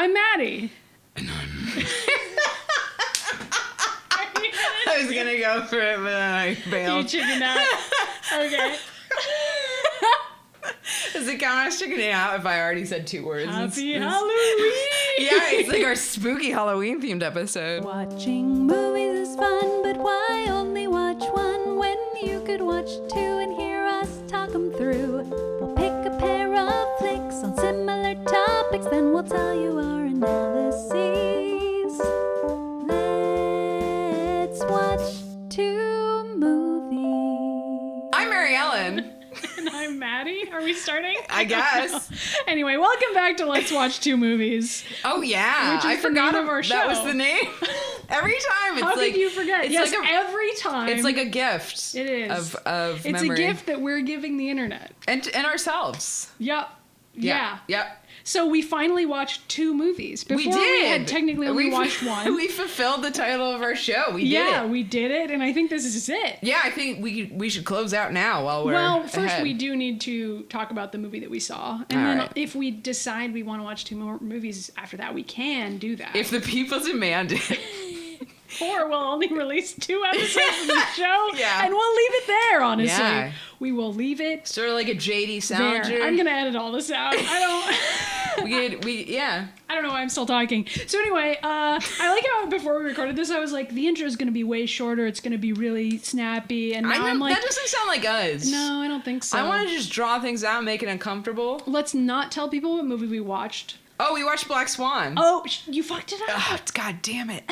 I'm Maddy. And I'm... I was gonna go for it, but then I bailed. You chickened out. Okay. Does it count as chickening out if I already said 2 words? Happy Halloween! Yeah, it's like our spooky Halloween themed episode. Watching movies is fun, but why only watch one when you could watch 2 and hear us talk them through? We'll pick a pair of flicks on similar topics, then we'll tell you our analyses. Let's watch 2 movies. I'm Mary Ellen. And I'm Maddy. Are we starting? I guess. Anyway, welcome back to Let's Watch 2 Movies. Oh yeah, Which is I the forgot name of our show. That was the name. Every time it's How like, could you forget? It's Yes, like every time. It's like a gift. It is. Of it's memory. a gift that we're giving the internet. And ourselves. Yep. Yeah. Yep. So we finally watched 2 movies. Before We did. We had technically only watched one. We fulfilled the title of our show. We did Yeah, it. we did it, and I think this is it. Yeah, I think we should close out now while we're Well, first ahead. we do need to talk about the movie that we saw. And All then right. if we decide we want to watch 2 more movies after that, we can do that. If the people demand it. Or we'll only release 2 episodes of the show. Yeah. And we'll leave it there, honestly. Yeah. We will leave it Sort of like a JD there. Salinger. I'm going to edit all this out. Yeah. I don't know why I'm still talking. So anyway, I like how before we recorded this, I was like, the intro is going to be way shorter. It's going to be really snappy. And now I'm like, that doesn't sound like us. no, I don't think so. I want to just draw things out and make it uncomfortable. Let's not tell people what movie we watched. Oh, we watched Black Swan. Oh, you fucked it up. Oh, God damn it.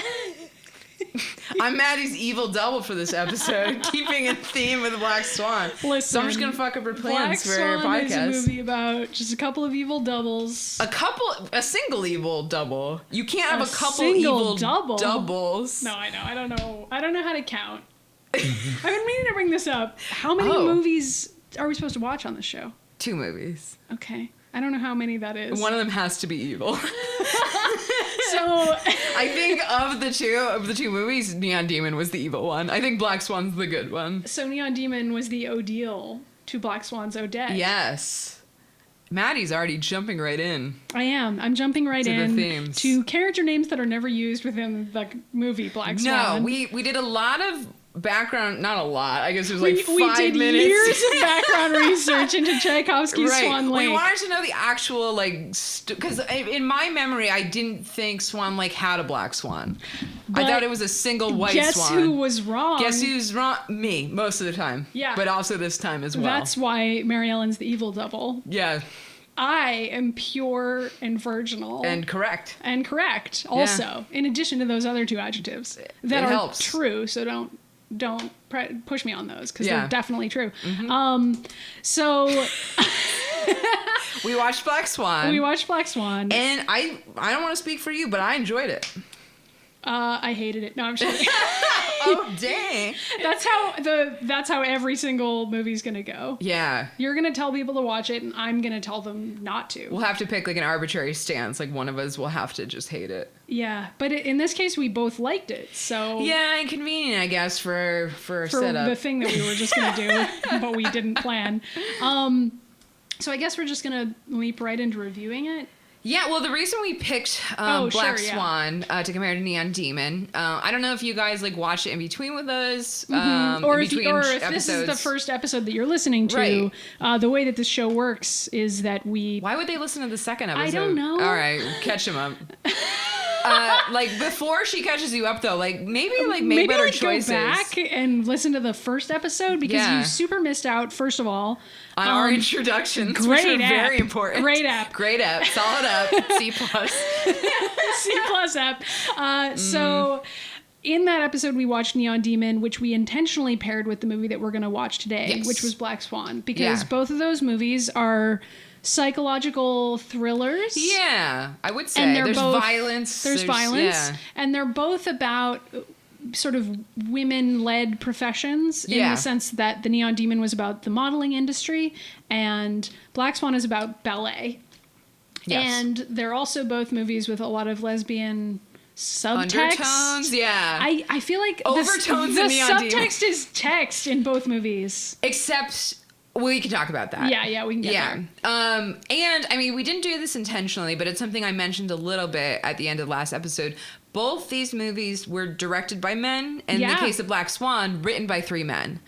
I'm Maddie's evil double for this episode, keeping in theme with Black Swan. Listen, So I'm just going to fuck up her plans Black for our Swan is a podcast. movie about just a couple of evil doubles. A single evil double. You can't have a couple single evil doubles. No, I know. I don't know how to count. I've been meaning to bring this up. How many movies are we supposed to watch on this show? 2 movies. Okay. I don't know how many that is. One of them has to be evil. So I think of the two movies, Neon Demon was the evil one. I think Black Swan's the good one. So Neon Demon was the Odile to Black Swan's Odette. Yes. Maddie's already jumping right in. I am. I'm jumping right to in the themes. to character names that are never used within the movie Black Swan. No, we did a lot of background, not a lot. I guess it was like 5 we did minutes. years of background research into Tchaikovsky's Swan Lake. We wanted to know the actual, like, because in my memory, I didn't think Swan Lake had a black swan. But I thought it was a single white guess swan. Guess who was wrong? Guess who's wrong? Me, most of the time. Yeah. But also this time as well. That's why Mary Ellen's the evil double. Yeah. I am pure and virginal. And correct. And correct, also, in addition to those other 2 adjectives that are helps. true, so don't push me on those because they're definitely true. Mm-hmm. So we watched Black Swan. And I don't want to speak for you, but I enjoyed it. I hated it. No, I'm just kidding. Oh dang! That's how every single movie's gonna go. Yeah. You're gonna tell people to watch it, and I'm gonna tell them not to. We'll have to pick like an arbitrary stance. Like one of us will have to just hate it. Yeah, but in this case, we both liked it. So yeah, inconvenient, I guess, for setup. The thing that we were just gonna do, but we didn't plan. So I guess we're just gonna leap right into reviewing it. Yeah, well, the reason we picked Black Swan to compare to Neon Demon, I don't know if you guys like watched it in between with us, or if this is the first episode that you're listening to. Right. The way that this show works is that we. Why would they listen to the second episode? I don't know. All right, catch them up. Like before she catches you up though, like maybe make better choices. Go back and listen to the first episode because you super missed out. First of all, on our introductions, which are very important. Great app, solid app, C+. C+ app. So. In that episode, we watched Neon Demon, which we intentionally paired with the movie that we're going to watch today, which was Black Swan, because both of those movies are psychological thrillers. Yeah, I would say. And there's violence. There's violence. Yeah. And they're both about sort of women-led professions in the sense that the Neon Demon was about the modeling industry and Black Swan is about ballet. Yes. And they're also both movies with a lot of lesbian subtext. Undertones, yeah. I feel like overtones the in Neon Demon. subtext is text in both movies. Except We can talk about that. Yeah, we can get there. And I mean, we didn't do this intentionally, but it's something I mentioned a little bit at the end of the last episode. Both these movies were directed by men, and in the case of Black Swan, written by 3 men,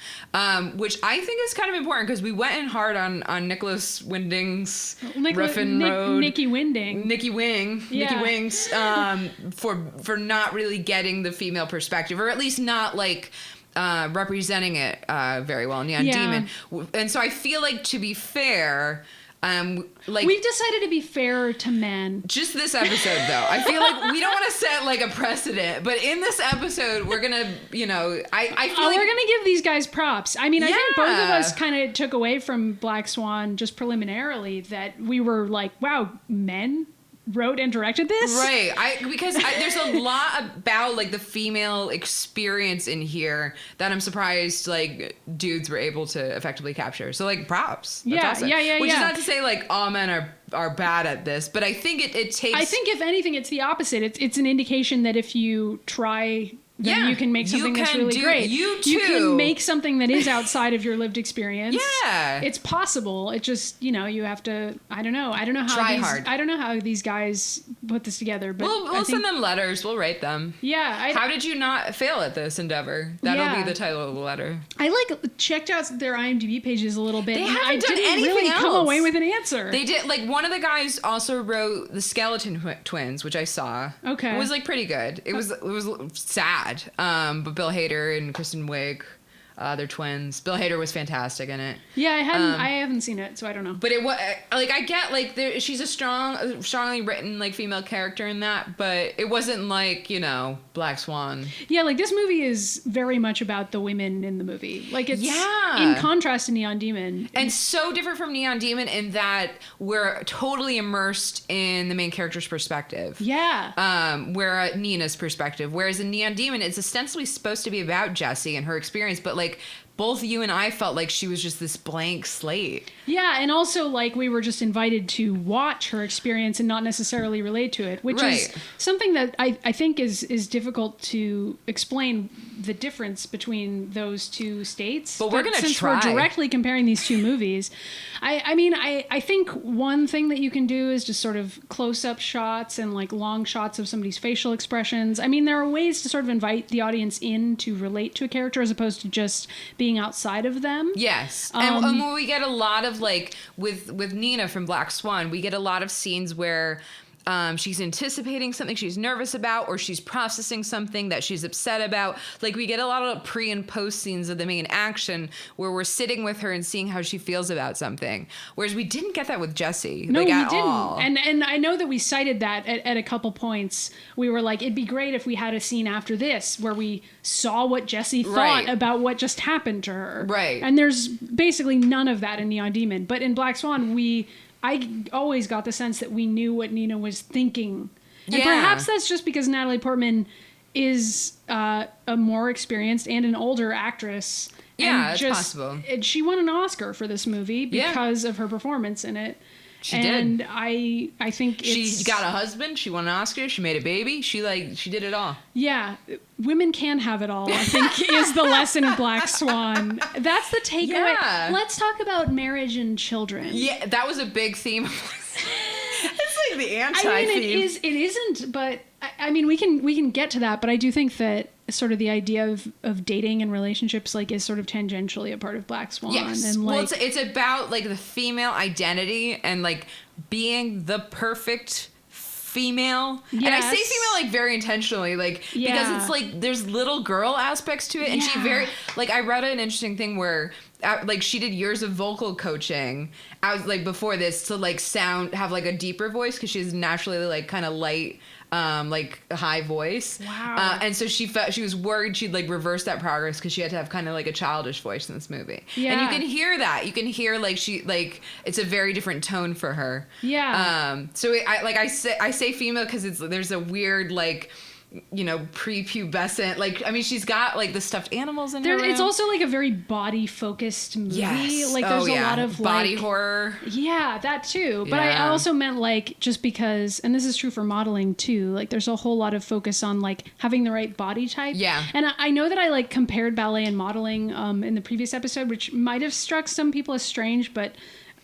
which I think is kind of important because we went in hard on Nicholas Winding's Ruffin Road. Nikki Winding. Nikki Wings, for not really getting the female perspective, or at least not like representing it very well in Neon Demon. And so I feel like, to be fair, like, we've decided to be fair to men. Just this episode, though. I feel like we don't want to set like a precedent, but in this episode, we're gonna, I feel like we're gonna give these guys props. I mean, I think both of us kind of took away from Black Swan just preliminarily that we were like, wow, men wrote and directed this, right? Because there's a lot about like the female experience in here that I'm surprised like dudes were able to effectively capture. So like props. That's awesome. Which is not to say like all men are bad at this, but I think it takes. I think if anything, it's the opposite. It's an indication that if you try, then you can make something that's really great. You too. You can make something that is outside of your lived experience. Yeah. It's possible. It just, you have to, I don't know how try hard. I don't know how these guys put this together, but we'll send them letters. We'll write them. Yeah. How did you not fail at this endeavor? That'll be the title of the letter. I checked out their IMDb pages a little bit. They haven't done anything really else. Come away with an answer. They did, like, one of the guys also wrote The Skeleton Twins, which I saw. Okay. It was like pretty good. It was sad. But Bill Hader and Kristen Wiig, they're twins. Bill Hader was fantastic in it. Yeah, I haven't seen it, so I don't know. But it was like, I get like she's a strongly written like female character in that, but it wasn't like Black Swan. Yeah, like this movie is very much about the women in the movie. Like it's in contrast to Neon Demon, and so different from Neon Demon in that we're totally immersed in the main character's perspective. Yeah. Where Nina's perspective, whereas in Neon Demon, it's ostensibly supposed to be about Jessie and her experience, but like both you and I felt like she was just this blank slate. Yeah, and also like we were just invited to watch her experience and not necessarily relate to it, which is something that I think is difficult to explain the difference between those two states. But we're going to try. Since we're directly comparing these two movies. I think one thing that you can do is just sort of close-up shots and like long shots of somebody's facial expressions. I mean, there are ways to sort of invite the audience in to relate to a character as opposed to just being outside of them. Yes. And when we get a lot of like with Nina from Black Swan, we get a lot of scenes where she's anticipating something she's nervous about, or she's processing something that she's upset about. Like we get a lot of pre and post scenes of the main action where we're sitting with her and seeing how she feels about something. Whereas we didn't get that with Jessie. No, like, we at didn't. All. And I know that we cited that at a couple points. We were like, it'd be great if we had a scene after this where we saw what Jessie thought about what just happened to her. Right. And there's basically none of that in Neon Demon. But in Black Swan, I always got the sense that we knew what Nina was thinking. And perhaps that's just because Natalie Portman is a more experienced and an older actress. Yeah, it's possible. She won an Oscar for this movie because of her performance in it. She did. I think she got a husband. She won an Oscar. She made a baby. She did it all. Yeah, women can have it all, I think, is the lesson of Black Swan. That's the takeaway. Yeah. Let's talk about marriage and children. Yeah, that was a big theme. It's like the anti-theme. I mean, it isn't, but I mean, we can get to that. But I do think that sort of the idea of dating and relationships like is sort of tangentially a part of Black Swan. Yes. And like, well, it's about like the female identity and like being the perfect female. Yes. And I say female like very intentionally, like because it's like there's little girl aspects to it, and she very like I read an interesting thing where like she did years of vocal coaching. I was like before this to like have like a deeper voice because she's naturally like kind of light. Like a high voice. Wow. And so she was worried she'd like reverse that progress because she had to have kind of like a childish voice in this movie. Yeah. And you can hear that. You can hear like she like it's a very different tone for her. Yeah. So I say female because there's a weird like prepubescent. Like, I mean, she's got like the stuffed animals in her room. It's also like a very body focused movie. Yes. Like there's a lot of body like, horror. Yeah, that too. But I also meant like just because, and this is true for modeling too, like there's a whole lot of focus on like having the right body type. Yeah. And I know that I like compared ballet and modeling in the previous episode, which might have struck some people as strange, but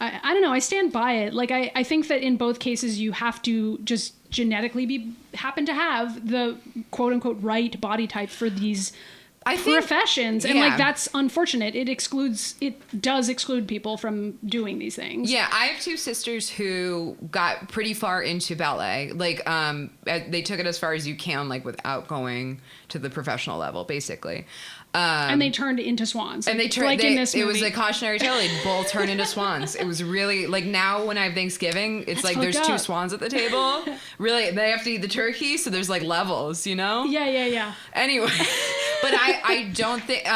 I don't know. I stand by it. Like I think that in both cases you have to just genetically happen to have the quote unquote right body type for these professions. And like that's unfortunate. It does exclude people from doing these things. Yeah, I have two sisters who got pretty far into ballet. Like they took it as far as you can, like without to the professional level, basically. And they turned into swans. And they turned like in this movie. It was a cautionary tale. They both turned into swans. It was really like now when I have Thanksgiving, it's like there's two swans at the table. Really, they have to eat the turkey, so there's like levels, Yeah. Anyway, but I don't think.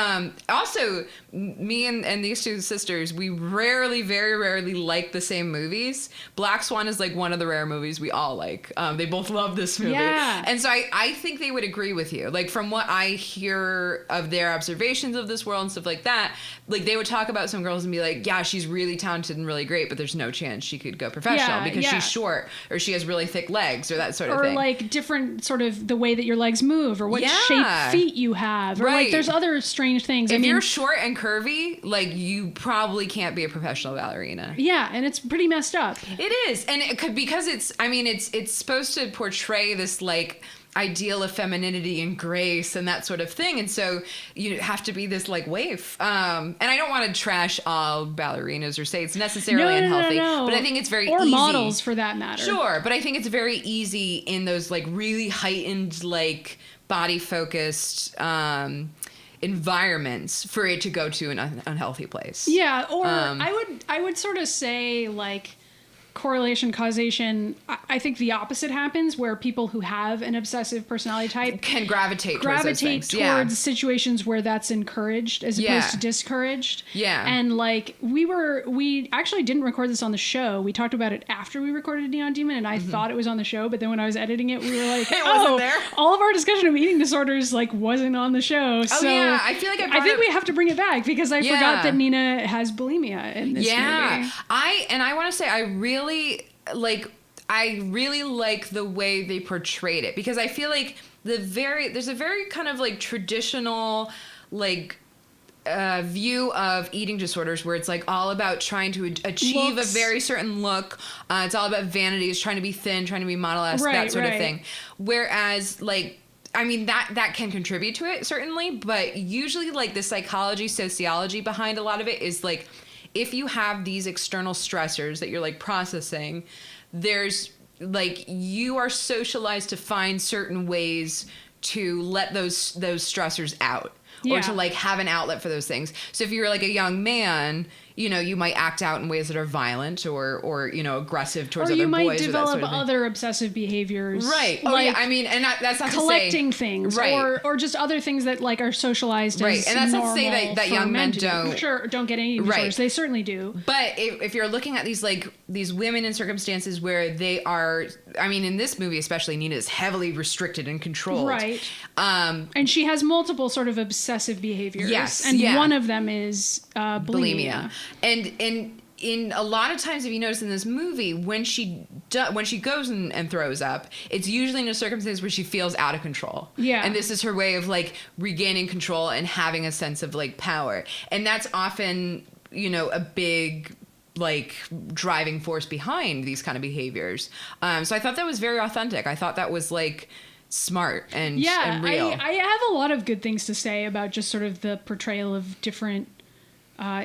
Also, me and these two sisters, we very rarely like the same movies. Black Swan is like one of the rare movies we all like. They both love this movie. Yeah. And so I think they would agree with you. Like from what I hear of their observations of this world and stuff like that, like they would talk about some girls and be like, yeah, she's really talented and really great, but there's no chance she could go professional because she's short or she has really thick legs or that sort of thing. Or like different sort of the way that your legs move or what shape feet you have. Or like there's other strange things. If you're short and curvy, like you probably can't be a professional ballerina. Yeah, and it's pretty messed up. It is. And it could, because it's supposed to portray this like ideal of femininity and grace and that sort of thing, and so you have to be this like waif. And I don't want to trash all ballerinas or say it's necessarily unhealthy, but I think it's very easy. Models for that matter. Sure, but I think it's very easy in those like really heightened like body focused environments for it to go to an unhealthy place. Yeah, or I would sort of say like correlation causation. I think the opposite happens where people who have an obsessive personality type can gravitate towards situations where that's encouraged as opposed to discouraged. Yeah. And like we actually didn't record this on the show. We talked about it after we recorded Neon Demon, and I thought it was on the show, but then when I was editing it, we were like, it wasn't there. All of our discussion of eating disorders like wasn't on the show. So I feel like I think we have to bring it back because I forgot that Nina has bulimia in this movie. I want to say I really like the way they portrayed it, because I feel like there's a very kind of like traditional like view of eating disorders where it's like all about trying to achieve a very certain look. It's all about vanity. It's trying to be thin, trying to be model-esque, that sort of thing. Whereas like, I mean, that can contribute to it certainly, but usually like the psychology, sociology behind a lot of it is like, if you have these external stressors that you're like processing, there's like, you are socialized to find certain ways to let those stressors out or to like have an outlet for those things. So if you're like a young man, you might act out in ways that are violent or aggressive towards other boys. Or you might develop other obsessive behaviors. Right. Like I mean, and that's not collecting to say, things. Right. Or just other things that like are socialized as and that's not to say that young men don't get any disorders. Right. They certainly do. But if you're looking at these women in circumstances where they are, I mean, in this movie especially, Nina is heavily restricted and controlled. Right. And she has multiple sort of obsessive behaviors. Yes. And one of them is bulimia. And in a lot of times, if you notice in this movie, when she goes and throws up, it's usually in a circumstance where she feels out of control. Yeah. And this is her way of like regaining control and having a sense of like power. And that's often, a big like driving force behind these kind of behaviors. So I thought that was very authentic. I thought that was like smart and real. I have a lot of good things to say about just sort of the portrayal of different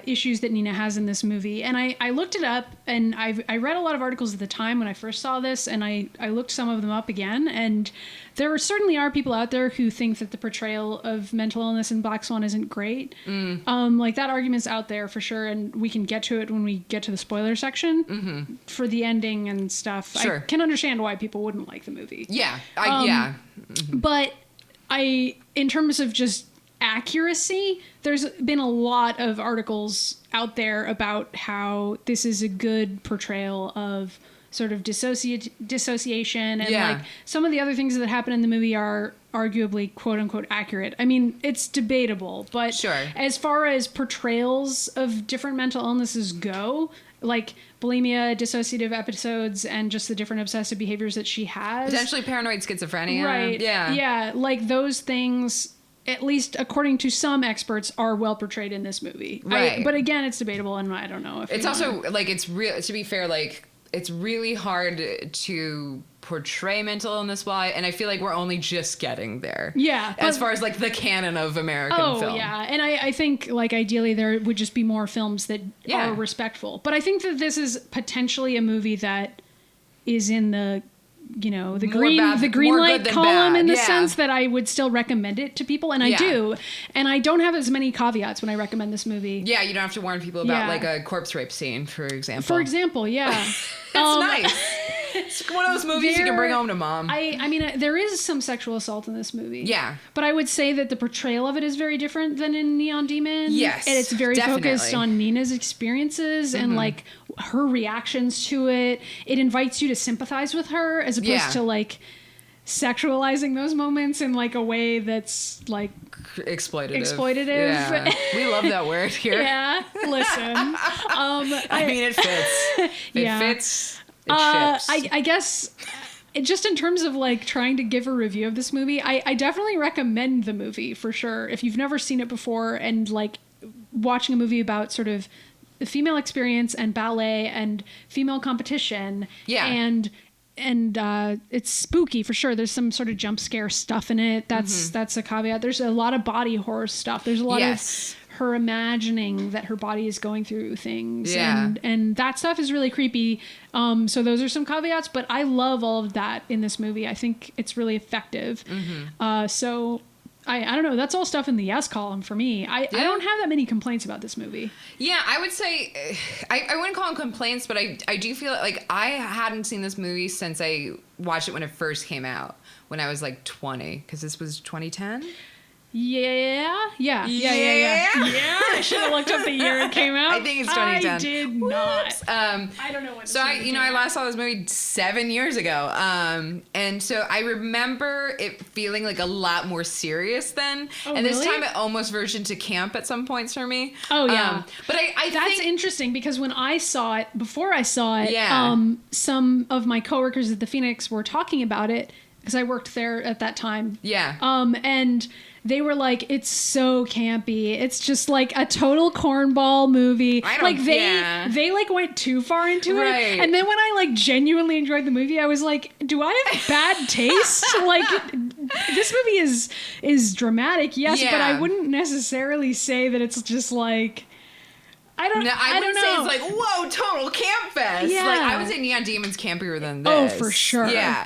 issues that Nina has in this movie. And I looked it up, and I read a lot of articles at the time when I first saw this, and I looked some of them up again, and there certainly are people out there who think that the portrayal of mental illness in Black Swan isn't great. Like that argument's out there for sure, and we can get to it when we get to the spoiler section for the ending and stuff. Sure. I can understand why people wouldn't like the movie. Yeah. But in terms of just accuracy, there's been a lot of articles out there about how this is a good portrayal of sort of dissociation and like some of the other things that happen in the movie are arguably quote unquote accurate. I mean, it's debatable, but as far as portrayals of different mental illnesses go, like bulimia, dissociative episodes, and just the different obsessive behaviors that she has. Potentially paranoid schizophrenia. Right. Yeah. Yeah. Like those things, at least according to some experts, are well portrayed in this movie. Right. But again, it's debatable, and I don't know if it's also like it's real. To be fair, like it's really hard to portray mental illness well, and I feel like we're only just getting there. Yeah. As far as like the canon of American film. Oh yeah, and I think like ideally there would just be more films that are respectful. But I think that this is potentially a movie that is in the the green light column in the sense that I would still recommend it to people, and I do, and I don't have as many caveats when I recommend this movie. Yeah, you don't have to warn people about like a corpse rape scene, for example. Yeah. It's nice. It's one of those movies you can bring home to mom. I mean, there is some sexual assault in this movie. Yeah. But I would say that the portrayal of it is very different than in Neon Demon. Yes. And it's very focused on Nina's experiences and like her reactions to it. It invites you to sympathize with her as opposed to like sexualizing those moments in like a way that's like exploitative. Yeah. We love that word here. Yeah. Listen. I mean, it fits. It fits. I guess just in terms of like trying to give a review of this movie, I definitely recommend the movie for sure. If you've never seen it before and like watching a movie about sort of the female experience and ballet and female competition. Yeah. And it's spooky for sure. There's some sort of jump scare stuff in it. That's a caveat. There's a lot of body horror stuff. There's a lot of her imagining that her body is going through things. Yeah. And that stuff is really creepy. So those are some caveats, but I love all of that in this movie. I think it's really effective. So I don't know. That's all stuff in the yes column for me. I don't have that many complaints about this movie. Yeah, I would say, I wouldn't call them complaints, but I do feel like I hadn't seen this movie since I watched it when it first came out, when I was like 20, because this was 2010. Yeah. I should have looked up the year it came out. I think it's 2010. I did not. I don't know what. So I last saw this movie 7 years ago. And so I remember it feeling like a lot more serious then. Oh, and this time it almost versioned to camp at some points for me. Oh yeah. But I that's interesting because when I saw it, before I saw it, some of my coworkers at the Phoenix were talking about it because I worked there at that time. Yeah. And they were like, it's so campy. It's just like a total cornball movie. They like went too far into it. And then when I like genuinely enjoyed the movie, I was like, do I have bad taste? Like this movie is dramatic, yes, but I wouldn't necessarily say that it's just like I don't know. Say it's like, whoa, total camp fest. Yeah. Like I would say Neon Demon's campier than this. Oh, for sure. Yeah.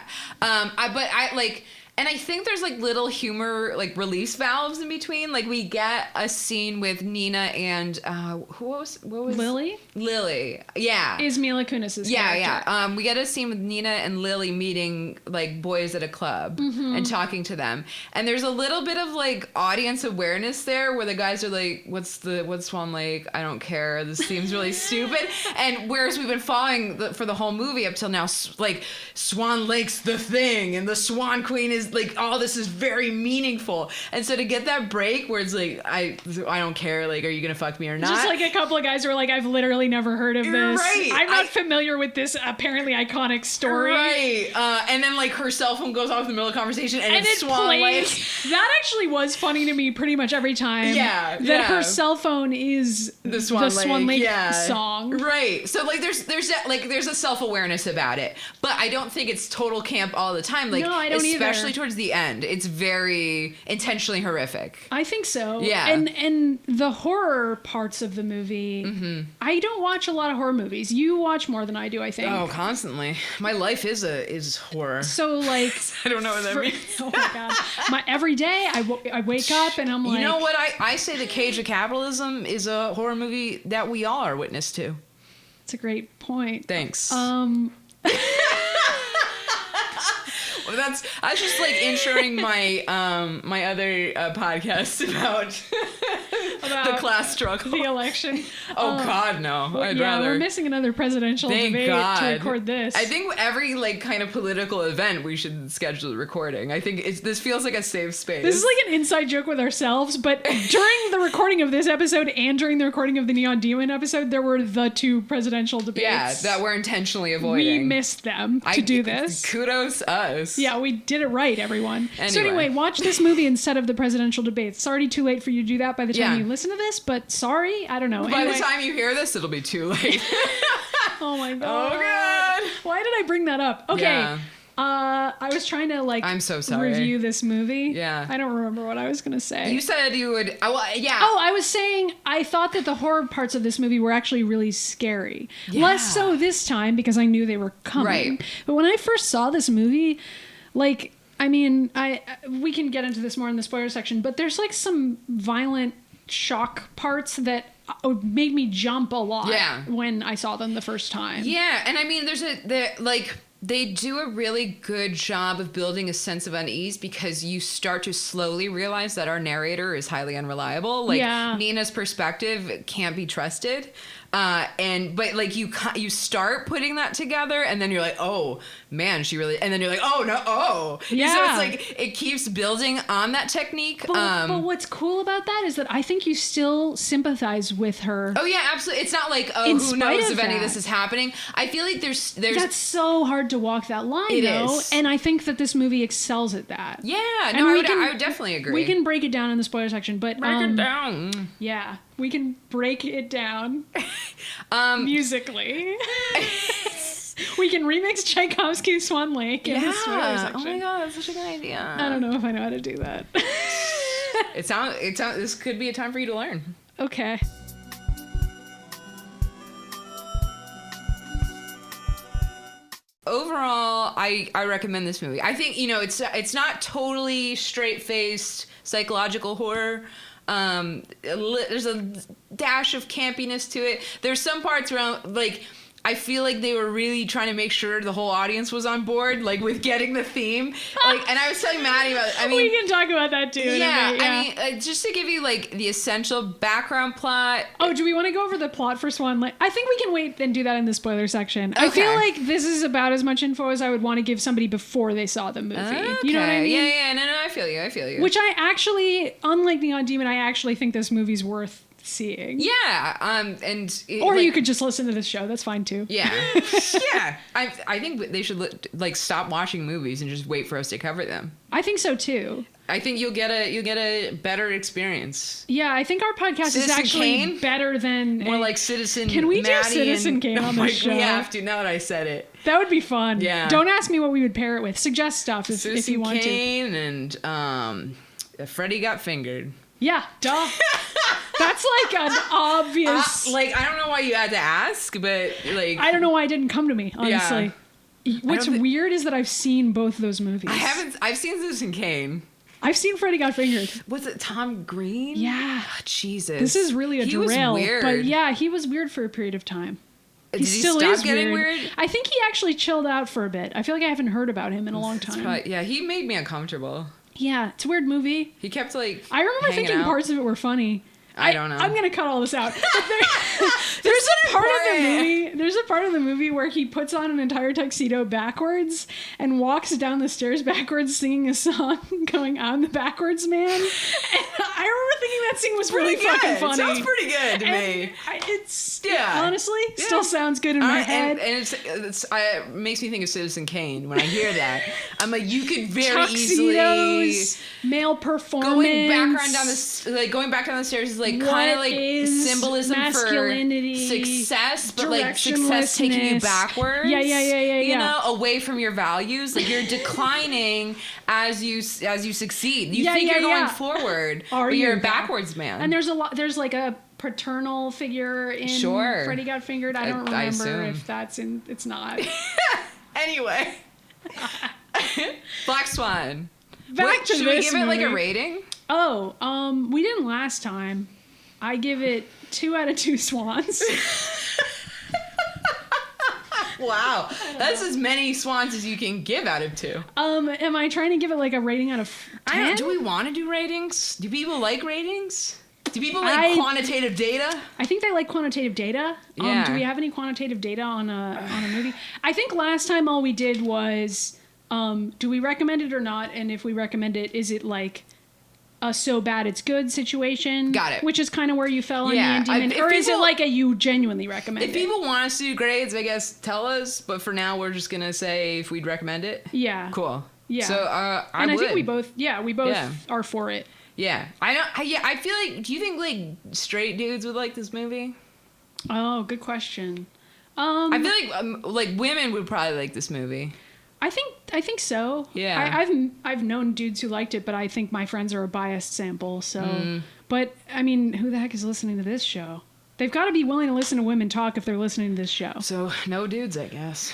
And I think there's like little humor, like release valves in between. Like we get a scene with Nina and what was Lily? Lily, yeah, is Mila Kunis's character. Yeah. We get a scene with Nina and Lily meeting like boys at a club and talking to them. And there's a little bit of like audience awareness there, where the guys are like, "What's Swan Lake? I don't care. This seems really stupid." And whereas we've been following for the whole movie up till now, like Swan Lake's the thing, and the Swan Queen is like all this is very meaningful. And so to get that break where it's like I don't care, like, are you gonna fuck me or not? Just like a couple of guys who are like, I've literally never heard of this. Right. I'm not familiar with this apparently iconic story. Right. And then like her cell phone goes off in the middle of the conversation and it's Swan Lake. That actually was funny to me pretty much every time. Yeah. That her cell phone is the Swan Lake song. Right. So like there's a self-awareness about it. But I don't think it's total camp all the time. Like, no, I don't especially towards the end. It's very intentionally horrific. I think so. Yeah. And the horror parts of the movie, I don't watch a lot of horror movies. You watch more than I do, I think. Oh, constantly. My life is horror. So like I don't know what that means. Oh my god. Every day I wake up and I'm like, you know what? I say The Cage of Capitalism is a horror movie that we all are witness to. That's a great point. Thanks. That's just like insuring my my other podcast about the class struggle, the election. Oh God, no! We're missing another presidential debate to record this. I think every like kind of political event we should schedule recording. I think this feels like a safe space. This is like an inside joke with ourselves, but during the recording of this episode and during the recording of the Neon Demon episode, there were the two presidential debates. Yeah, that we're intentionally avoiding. We missed them to do this. Kudos us. Yeah, we did it right, everyone. So anyway, watch this movie instead of the presidential debates. It's already too late for you to do that by the time you listen to this, but sorry, I don't know. By the time you hear this, it'll be too late. Oh my God. Oh God. Why did I bring that up? Okay. Yeah. I was trying to I'm so sorry. review this movie. Yeah. I don't remember what I was going to say. You said you would. Yeah. Oh, I was saying I thought that the horror parts of this movie were actually really scary. Yeah. Less so this time because I knew they were coming. Right. But when I first saw this movie, like, I mean, we can get into this more in the spoiler section, but there's like some violent shock parts that made me jump a lot when I saw them the first time. Yeah. And I mean, they do a really good job of building a sense of unease because you start to slowly realize that our narrator is highly unreliable. Like Nina's perspective can't be trusted. But like you start putting that together and then you're like, oh man, she really, and then you're like, oh no, oh. Yeah. So it's like, it keeps building on that technique. But what's cool about that is that I think you still sympathize with her. Oh yeah, absolutely. It's not like, oh, who knows if any of this is happening. I feel like there's that's so hard to walk that line though. And I think that this movie excels at that. Yeah, no, I would definitely agree. We can break it down in the spoiler section, but break it down. Yeah. We can break it down musically. We can remix Tchaikovsky's Swan Lake in the spoiler section. Oh my God, that's such a good idea. I don't know if I know how to do that. This could be a time for you to learn. Okay. Overall, I recommend this movie. I think, it's not totally straight-faced psychological horror. There's a dash of campiness to it. There's some parts around, like, I feel like they were really trying to make sure the whole audience was on board, like, with getting the theme. Like, and I was telling Maddie about it. I mean, we can talk about that too. Yeah, I mean, just to give you, like, the essential background plot. Oh, do we want to go over the plot for Swan Lake? I think we can wait and do that in the spoiler section. Okay. I feel like this is about as much info as I would want to give somebody before they saw the movie. Okay. You know what I mean? Yeah, no, I feel you. Which I actually, unlike Neon Demon, I actually think this movie's worth seeing. Yeah, or you could just listen to this show. That's fine too. Yeah, yeah. I think they should stop watching movies and just wait for us to cover them. I think so too. I think you'll get a better experience. Yeah, I think our podcast is actually Kane? Better than more like Citizen. Can we Maddie do Citizen Kane on this show? We have to. Now that I said it, that would be fun. Yeah. Don't ask me what we would pair it with. Suggest stuff if you want Kane to. And Freddy Got Fingered. Yeah, duh. That's like an obvious. I don't know why you had to ask, but I don't know why it didn't come to me. Honestly, what's weird is that I've seen both those movies. I've seen Citizen Kane. I've seen Freddy Got Fingered. Was it Tom Green? Yeah. Oh, Jesus. This is really a derail. Was weird. But yeah, he was weird for a period of time. Did he stop getting weird? I think he actually chilled out for a bit. I feel like I haven't heard about him in a long time. He made me uncomfortable. Yeah, it's a weird movie. He kept I remember thinking parts of it were funny. I don't know. I'm gonna cut all this out. There's a part of the movie. There's a part of the movie where he puts on an entire tuxedo backwards and walks down the stairs backwards, singing a song, going "I'm the backwards man." And I remember thinking that scene was really fucking funny. It sounds pretty good to me. It's honestly still sounds good in my head. And it makes me think of Citizen Kane when I hear that. I'm like, you could very Tuxedos, easily male performance, going back down the stairs is like kind of like symbolism masculinity, for success, but like success taking you backwards. Yeah. You know, away from your values. Like you're declining as you succeed. You think you're going forward, but you're a backwards man. And there's like a paternal figure in Freddy Got Fingered. I don't remember if that's in. It's not. Anyway, Black Swan. Should we give it like a rating? Oh, we didn't last time. I give it 2 out of 2 swans. Wow, that's as many swans as you can give out of 2. Am I trying to give it like a rating out of 10? Do we want to do ratings? Do people like ratings? Do people like quantitative data? I think they like quantitative data. Yeah. Do we have any quantitative data on a movie? I think last time all we did was, do we recommend it or not? And if we recommend it, is it like a so bad it's good situation? Got it. Which is kind of where you fell on Neon Demon. Or is it like a you genuinely recommend it? If people want us to do grades, I guess tell us. But for now, we're just going to say if we'd recommend it. Yeah. Cool. Yeah. So I think we both are for it. Yeah. I feel like, do you think like straight dudes would like this movie? Oh, good question. I feel like women would probably like this movie. I think so. Yeah. I've known dudes who liked it, but I think my friends are a biased sample. So, but I mean, who the heck is listening to this show? They've got to be willing to listen to women talk if they're listening to this show. So no dudes, I guess.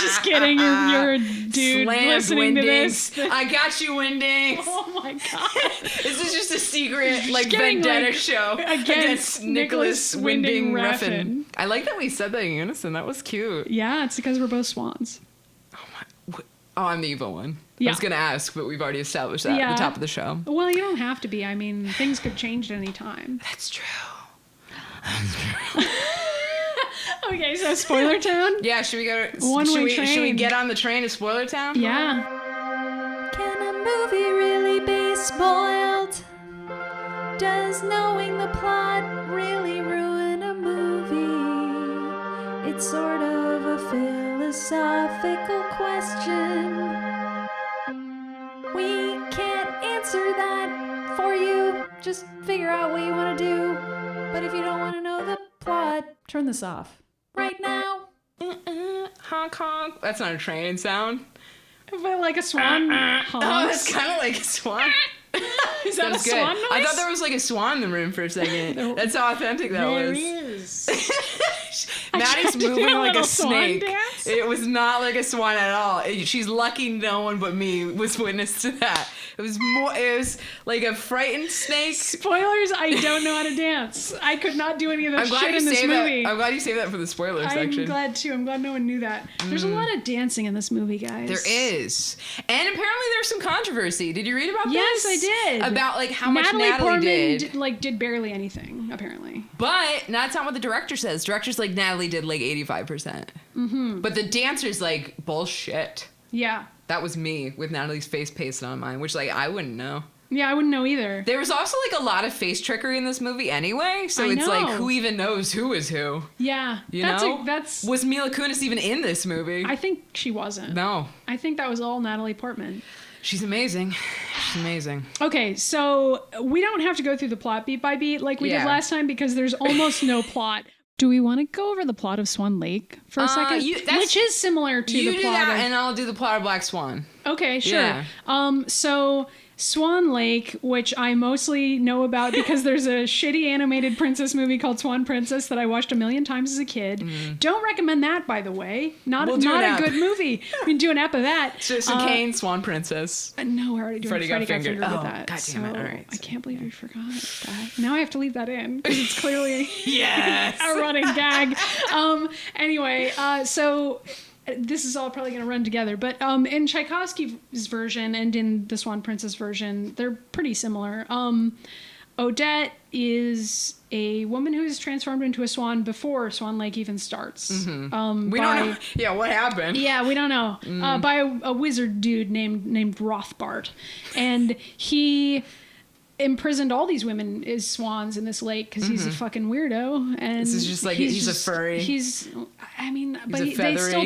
Just kidding. You're a dude listening to this. I got you, Windings. Oh my god. This is just a secret vendetta show against Nicholas Winding Refn. I like that we said that in unison. That was cute. Yeah, it's because we're both swans. Oh, I'm the evil one. Yeah. I was going to ask, but we've already established that at the top of the show. Well, you don't have to be. I mean, things could change at any time. That's true. Okay, so Spoiler Town? Yeah, should we go? One-way train. Should we get on the train to Spoiler Town? Yeah. Can a movie really be spoiled? Does knowing the plot really ruin a movie? It's sort of a philosophical question. We can't answer that for you. Just figure out what you want to do. But if you don't want to know the plot, turn this off right now. Honk honk. That's not a train sound. But like a swan honks. Oh, that's kind of like a swan. Is that a swan noise? I thought there was like a swan in the room for a second. That's how authentic that was. There is. Maddie's moving like a snake. Dance? It was not like a swan at all. She's lucky no one but me was witness to that. It was like a frightened snake. Spoilers, I don't know how to dance. I could not do any of this shit in this movie. I'm glad you saved that for the spoiler section. I'm glad too. I'm glad no one knew that. There's a lot of dancing in this movie, guys. There is. And apparently there's some controversy. Did you read about this? Yes, I did. About like how much Natalie Portman did. did barely anything, apparently. But that's not what the director says. Director's like Natalie did like 85%. Mm-hmm. But the dancer's like bullshit. Yeah. That was me with Natalie's face pasted on mine, which like I wouldn't know. Yeah, I wouldn't know either. There was also like a lot of face trickery in this movie anyway, so it's like who even knows who is who? Yeah. You know? Was Mila Kunis even in this movie? I think she wasn't. No. I think that was all Natalie Portman. She's amazing. She's amazing. Okay, so we don't have to go through the plot beat by beat like we did last time because there's almost no plot. Do we want to go over the plot of Swan Lake for a second? Which is similar to the plot. You do that, and I'll do the plot of Black Swan. Okay, sure. Yeah. So Swan Lake, which I mostly know about because there's a shitty animated princess movie called Swan Princess that I watched 1,000,000 times as a kid. Don't recommend that, by the way. Not a good movie. We can do an ep of that. Citizen Kane, Swan Princess. No, we're already doing Freddy Got Fingered with that. God damn it. All right. I can't believe you forgot that. Now I have to leave that in because it's clearly yes. a running gag. Anyway, so this is all probably going to run together, but in Tchaikovsky's version and in the Swan Princess version, they're pretty similar. Odette is a woman who is transformed into a swan before Swan Lake even starts. Mm-hmm. We don't know. Yeah, what happened? Yeah, we don't know. By a wizard dude named Rothbart, and he imprisoned all these women as swans in this lake because he's a fucking weirdo. And this is just like he's a furry. They still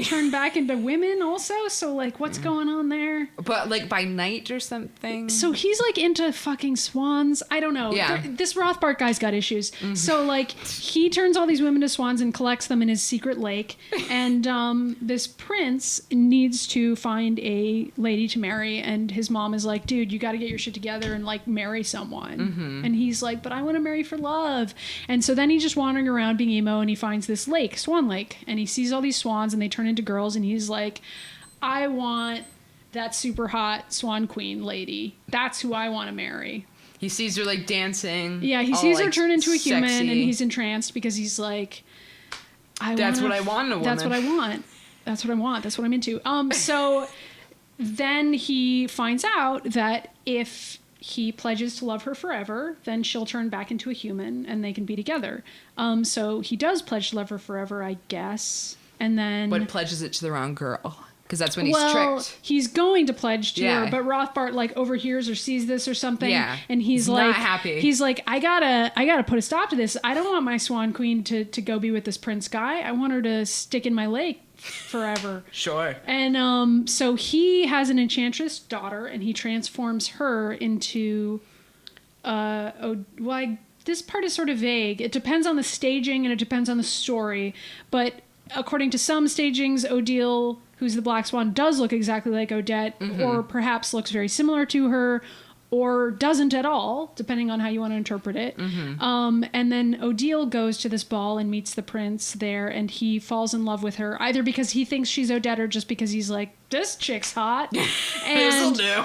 turn back into women also. So like, what's going on there? But like by night or something. So he's like into fucking swans. I don't know. Yeah. This Rothbart guy's got issues. So like, he turns all these women to swans and collects them in his secret lake. And this prince needs to find a lady to marry. And his mom is like, dude, you got to get your shit together and like marry someone. And he's like, but I want to marry for love. And so then he's just wandering around being emo and he finds this lake, Swan Lake, and he sees all these swans and they turn into girls and he's like, I want that super hot swan queen lady. That's who I want to marry. He sees her like dancing. Yeah, he sees her turn into a human and he's entranced because he's like, that's what I want in a woman. That's what I want. That's what I want. That's what I'm into. So then he finds out that if he pledges to love her forever, then she'll turn back into a human and they can be together. So he does pledge to love her forever, I guess. And then... But pledges it to the wrong girl. Because that's when he's tricked. He's going to pledge to her, but Rothbart like overhears or sees this or something, and he's like, not happy. He's like, I gotta put a stop to this. I don't want my Swan Queen to go be with this prince guy. I want her to stick in my lake forever. Sure. And so he has an enchantress daughter, and he transforms her into this part is sort of vague. It depends on the staging and it depends on the story, but according to some stagings, Odile, who's the Black Swan, does look exactly like Odette, or perhaps looks very similar to her, or doesn't at all, depending on how you want to interpret it. And then Odile goes to this ball and meets the prince there, and he falls in love with her, either because he thinks she's Odette or just because he's like, this chick's hot. This'll do.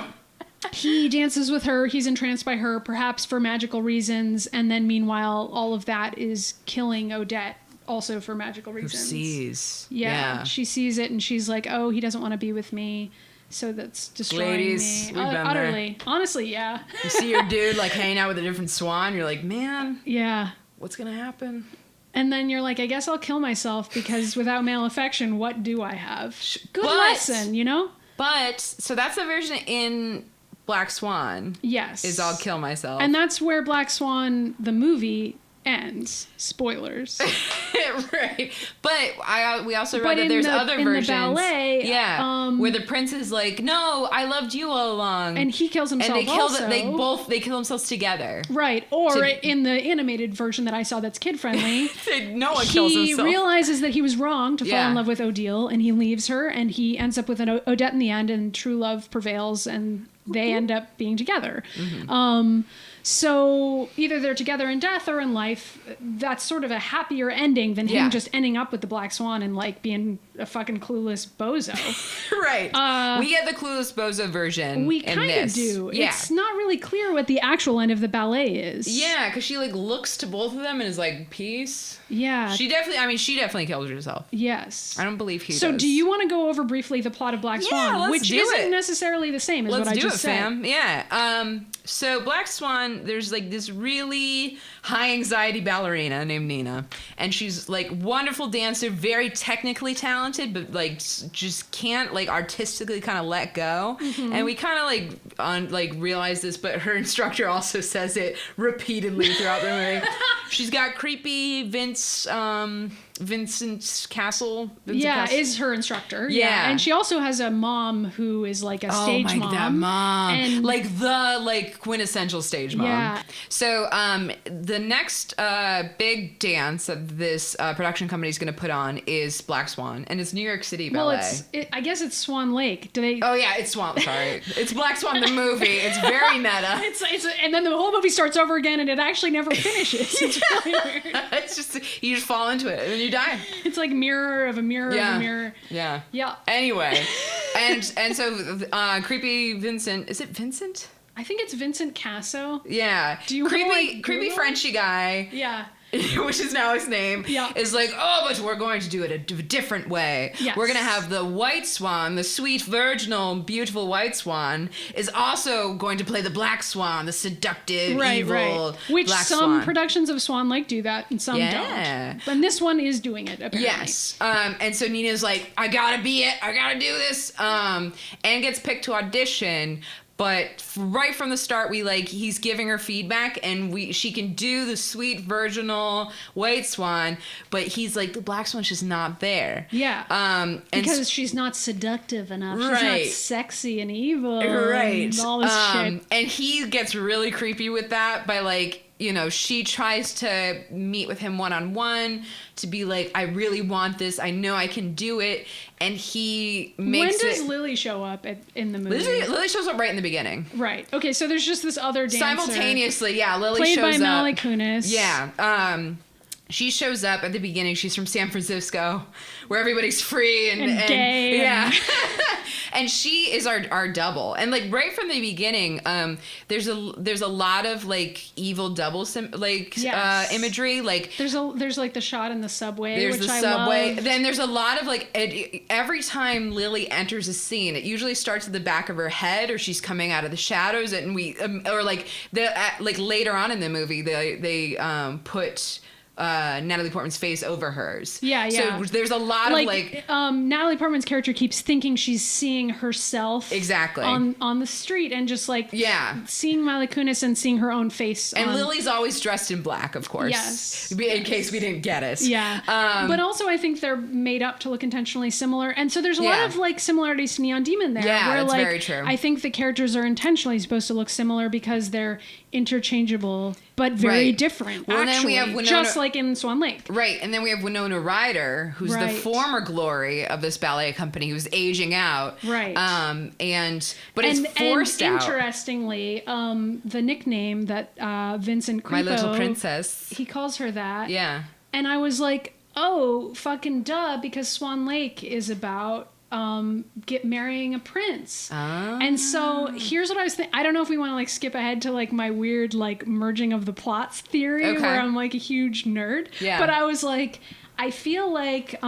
He dances with her, he's entranced by her, perhaps for magical reasons, and then meanwhile, all of that is killing Odette. Also for magical reasons. Who sees. Yeah. She sees it and she's like, oh, he doesn't want to be with me. So that's destroying Ladies, me. we've been Utterly. there. Honestly, yeah. You see your dude like hanging out with a different swan. You're like, man. Yeah. What's going to happen? And then you're like, I guess I'll kill myself because without male affection, what do I have? Good lesson, you know? But, so that's the version in Black Swan. Yes. Is I'll kill myself. And that's where Black Swan, the movie, ends. Spoilers. Right. But we also read that there's other versions. In the ballet. Yeah. Where the prince is like, no, I loved you all along. And he kills himself and they kill themselves together. Right. Or in the animated version that I saw that's kid-friendly. No one kills himself. He realizes that he was wrong to fall in love with Odile, and he leaves her, and he ends up with an Odette in the end, and true love prevails, and they end up being together. So either they're together in death or in life. That's sort of a happier ending than him just ending up with the Black Swan and like being a fucking clueless bozo. Right. We get the clueless bozo version. We kind of do. Yeah. It's not really clear what the actual end of the ballet is. Yeah, because she like looks to both of them and is like, peace. Yeah. She definitely killed herself. Yes. I don't believe he does. So do you want to go over briefly the plot of Black Swan? Which isn't necessarily the same as what I just said. Fam. Yeah. So Black Swan, there's like this really high anxiety ballerina named Nina, and she's like wonderful dancer, very technically talented, but like just can't like artistically kind of let go. And we kind of like realize this, but her instructor also says it repeatedly throughout the movie. She's got creepy Vincent Castle. Is her instructor. Yeah. And she also has a mom who is like a stage mom. That mom. And the quintessential stage mom. Yeah. So the next big dance that this production company is going to put on is Black Swan, and it's New York City ballet. Well, I guess it's Swan Lake. Do they? Oh yeah, it's Swan. Sorry, it's Black Swan the movie. It's very meta. And then the whole movie starts over again, and it actually never finishes. It's really weird. It's just you just fall into it and then you die. It's like mirror of a mirror of a mirror. Yeah. Yeah. Anyway, and so creepy Vincent. Is it Vincent? I think it's Vincent Casso. Yeah. Do you creepy Frenchy guy? Yeah. Which is now his name, is like, oh, but we're going to do it a different way. Yes. We're going to have the white swan, the sweet, virginal, beautiful white swan, is also going to play the black swan, the seductive, evil Which black some swan. Productions of Swan Lake do that and some don't. And this one is doing it, apparently. Yes. And so Nina's like, I gotta be it. I gotta do this. And gets picked to audition. But right from the start, he's giving her feedback, and she can do the sweet virginal white swan, but he's like, the black swan's just not there. Yeah. Because she's not seductive enough. She's not sexy and evil. Right. And all this shit. And he gets really creepy with that by she tries to meet with him one-on-one to be like, I really want this. I know I can do it. And he makes When does Lily show up in the movie? Lily shows up right in the beginning. Right. Okay, so there's just this other dancer. Simultaneously, Lily played shows up. Played by Mila Kunis. Yeah. she shows up at the beginning. She's from San Francisco, where everybody's free and gay. Yeah. And she is our double. And like right from the beginning, there's a lot of like evil double imagery. Like there's like the shot in the subway. There's which the I subway. love. Then there's a lot of like every time Lily enters a scene, it usually starts at the back of her head, or she's coming out of the shadows, and we or like like later on in the movie they put Natalie Portman's face over hers. Yeah. So there's a lot of like Natalie Portman's character keeps thinking she's seeing herself exactly on the street, and just like seeing Mila Kunis and seeing her own face. And Lily's always dressed in black, of course. Yes. In case we didn't get it. Yeah. But also I think they're made up to look intentionally similar, and so there's a lot of like similarities to Neon Demon there. Yeah, where, that's like, very true. I think the characters are intentionally supposed to look similar because they're interchangeable but very different. Well, actually, then we have Winona, just like in Swan Lake. Right, and then we have Winona Ryder, who's the former glory of this ballet company, who's aging out. Right. But it's forced and out. Interestingly, the nickname that Vincent Creepo, My Little Princess, he calls her that. Yeah. And I was like, oh, fucking duh, because Swan Lake is about marrying a prince. And so here's what I was thinking. I don't know if we want to like skip ahead to like my weird like merging of the plots theory where I'm like a huge nerd. Yeah. But I was like, I feel like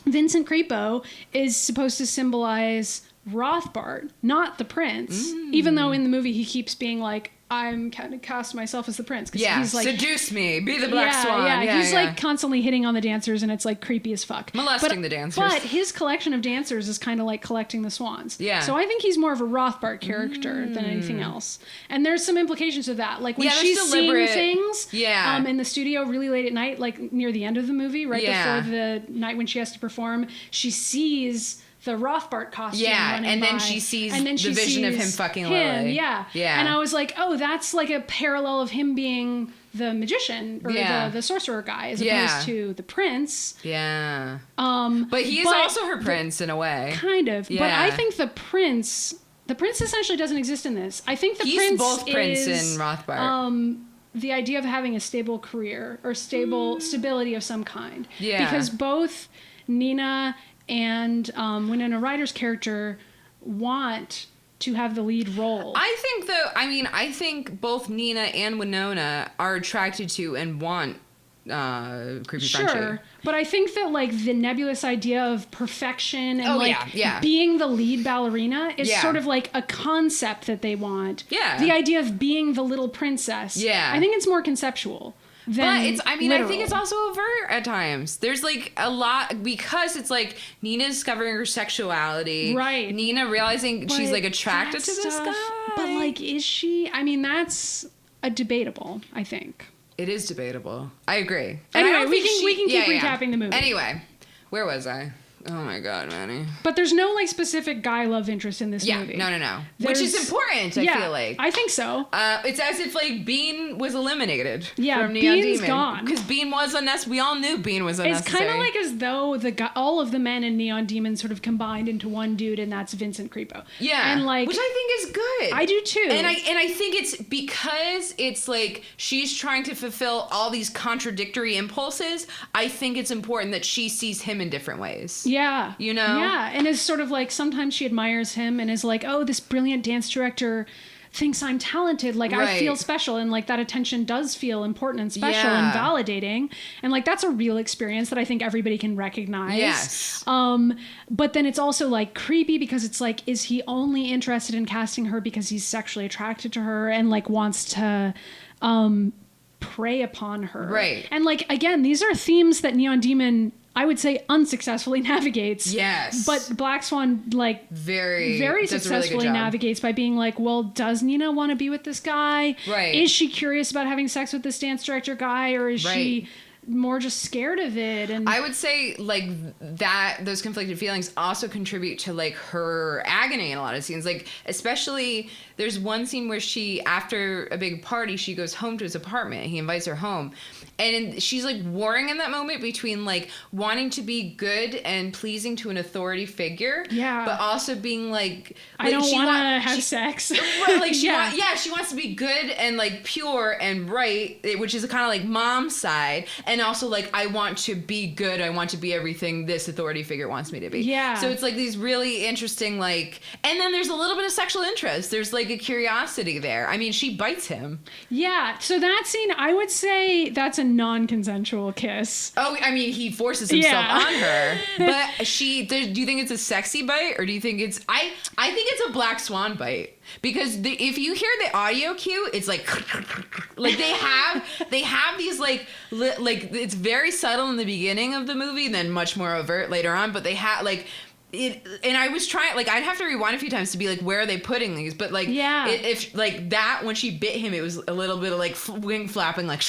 Vincent Creepo is supposed to symbolize Rothbard, not the prince. Even though in the movie he keeps being like, I'm kind of cast myself as the prince. Yeah, he's like, seduce me, be the Black Swan. Yeah, he's like constantly hitting on the dancers, and it's like creepy as fuck. Molesting the dancers. But his collection of dancers is kind of like collecting the swans. Yeah. So I think he's more of a Rothbard character than anything else. And there's some implications of that. Like when she's seeing things in the studio really late at night, like near the end of the movie, right before the night when she has to perform, she sees the Rothbard costume running and then by, she sees and then the vision of him fucking Lily. Yeah. And I was like, oh, that's like a parallel of him being the magician or the sorcerer guy as opposed to the prince. Yeah. But he is also her prince in a way. Kind of. Yeah. But I think the prince essentially doesn't exist in this. I think he's both prince and Rothbard. The idea of having a stable career or stability of some kind. Yeah. Because both Nina and Winona Ryder's character want to have the lead role. I think both Nina and Winona are attracted to and want creepy Frenchie. Sure, but I think that like the nebulous idea of perfection and being the lead ballerina is sort of like a concept that they want. Yeah. The idea of being the little princess. Yeah. I think it's more conceptual. But I think it's also overt at times. There's like a lot because it's like Nina discovering her sexuality. Right. Nina realizing she's like attracted to this guy. But like, is she? I mean, that's debatable, I think. It is debatable. I agree. Anyway, we can keep recapping the movie. Anyway, where was I? Oh my God, Manny. But there's no like specific guy love interest in this movie. No. Which is important, I feel like. I think so. It's as if like Bean was eliminated from Neon Bean's Demon. gone. Because Bean was unnecessary. We all knew Bean was unnecessary. It's kind of like as though all of the men in Neon Demon sort of combined into one dude, and that's Vincent Creepo. Yeah. And like, which I think is good. I do too. And I think it's because it's like she's trying to fulfill all these contradictory impulses. I think it's important that she sees him in different ways. Yeah. You know? Yeah, and is sort of like sometimes she admires him and is like, oh, this brilliant dance director thinks I'm talented. Like I feel special, and like that attention does feel important and special and validating. And like that's a real experience that I think everybody can recognize. Yes. But then it's also like creepy because it's like, is he only interested in casting her because he's sexually attracted to her and like wants to prey upon her? Right. And like again, these are themes that Neon Demon, I would say, unsuccessfully navigates. Yes. But Black Swan, like, very successfully navigates by being like, well, does Nina want to be with this guy? Right. Is she curious about having sex with this dance director guy? Or is she more just scared of it? And I would say, like, that those conflicted feelings also contribute to, like, her agony in a lot of scenes. Like, especially, there's one scene where she, after a big party, she goes home to his apartment. He invites her home. And she's like warring in that moment between like wanting to be good and pleasing to an authority figure, but also being like I don't want to have sex. Like she wants to be good and like pure and right, which is kind of like mom's side, and and also like I want to be good. I want to be everything this authority figure wants me to be. Yeah. So it's like these really interesting like, and then there's a little bit of sexual interest. There's like a curiosity there. I mean, she bites him. Yeah. So that scene, I would say that's a non-consensual kiss. Oh, I mean, he forces himself on her, but do you think it's a sexy bite or do you think it's, I think it's a Black Swan bite. Because if you hear the audio cue, it's like they have these like it's very subtle in the beginning of the movie, then much more overt later on. But they have like it, and I was trying like I'd have to rewind a few times to be like, where are they putting these? But like if like that when she bit him, it was a little bit of like wing flapping like.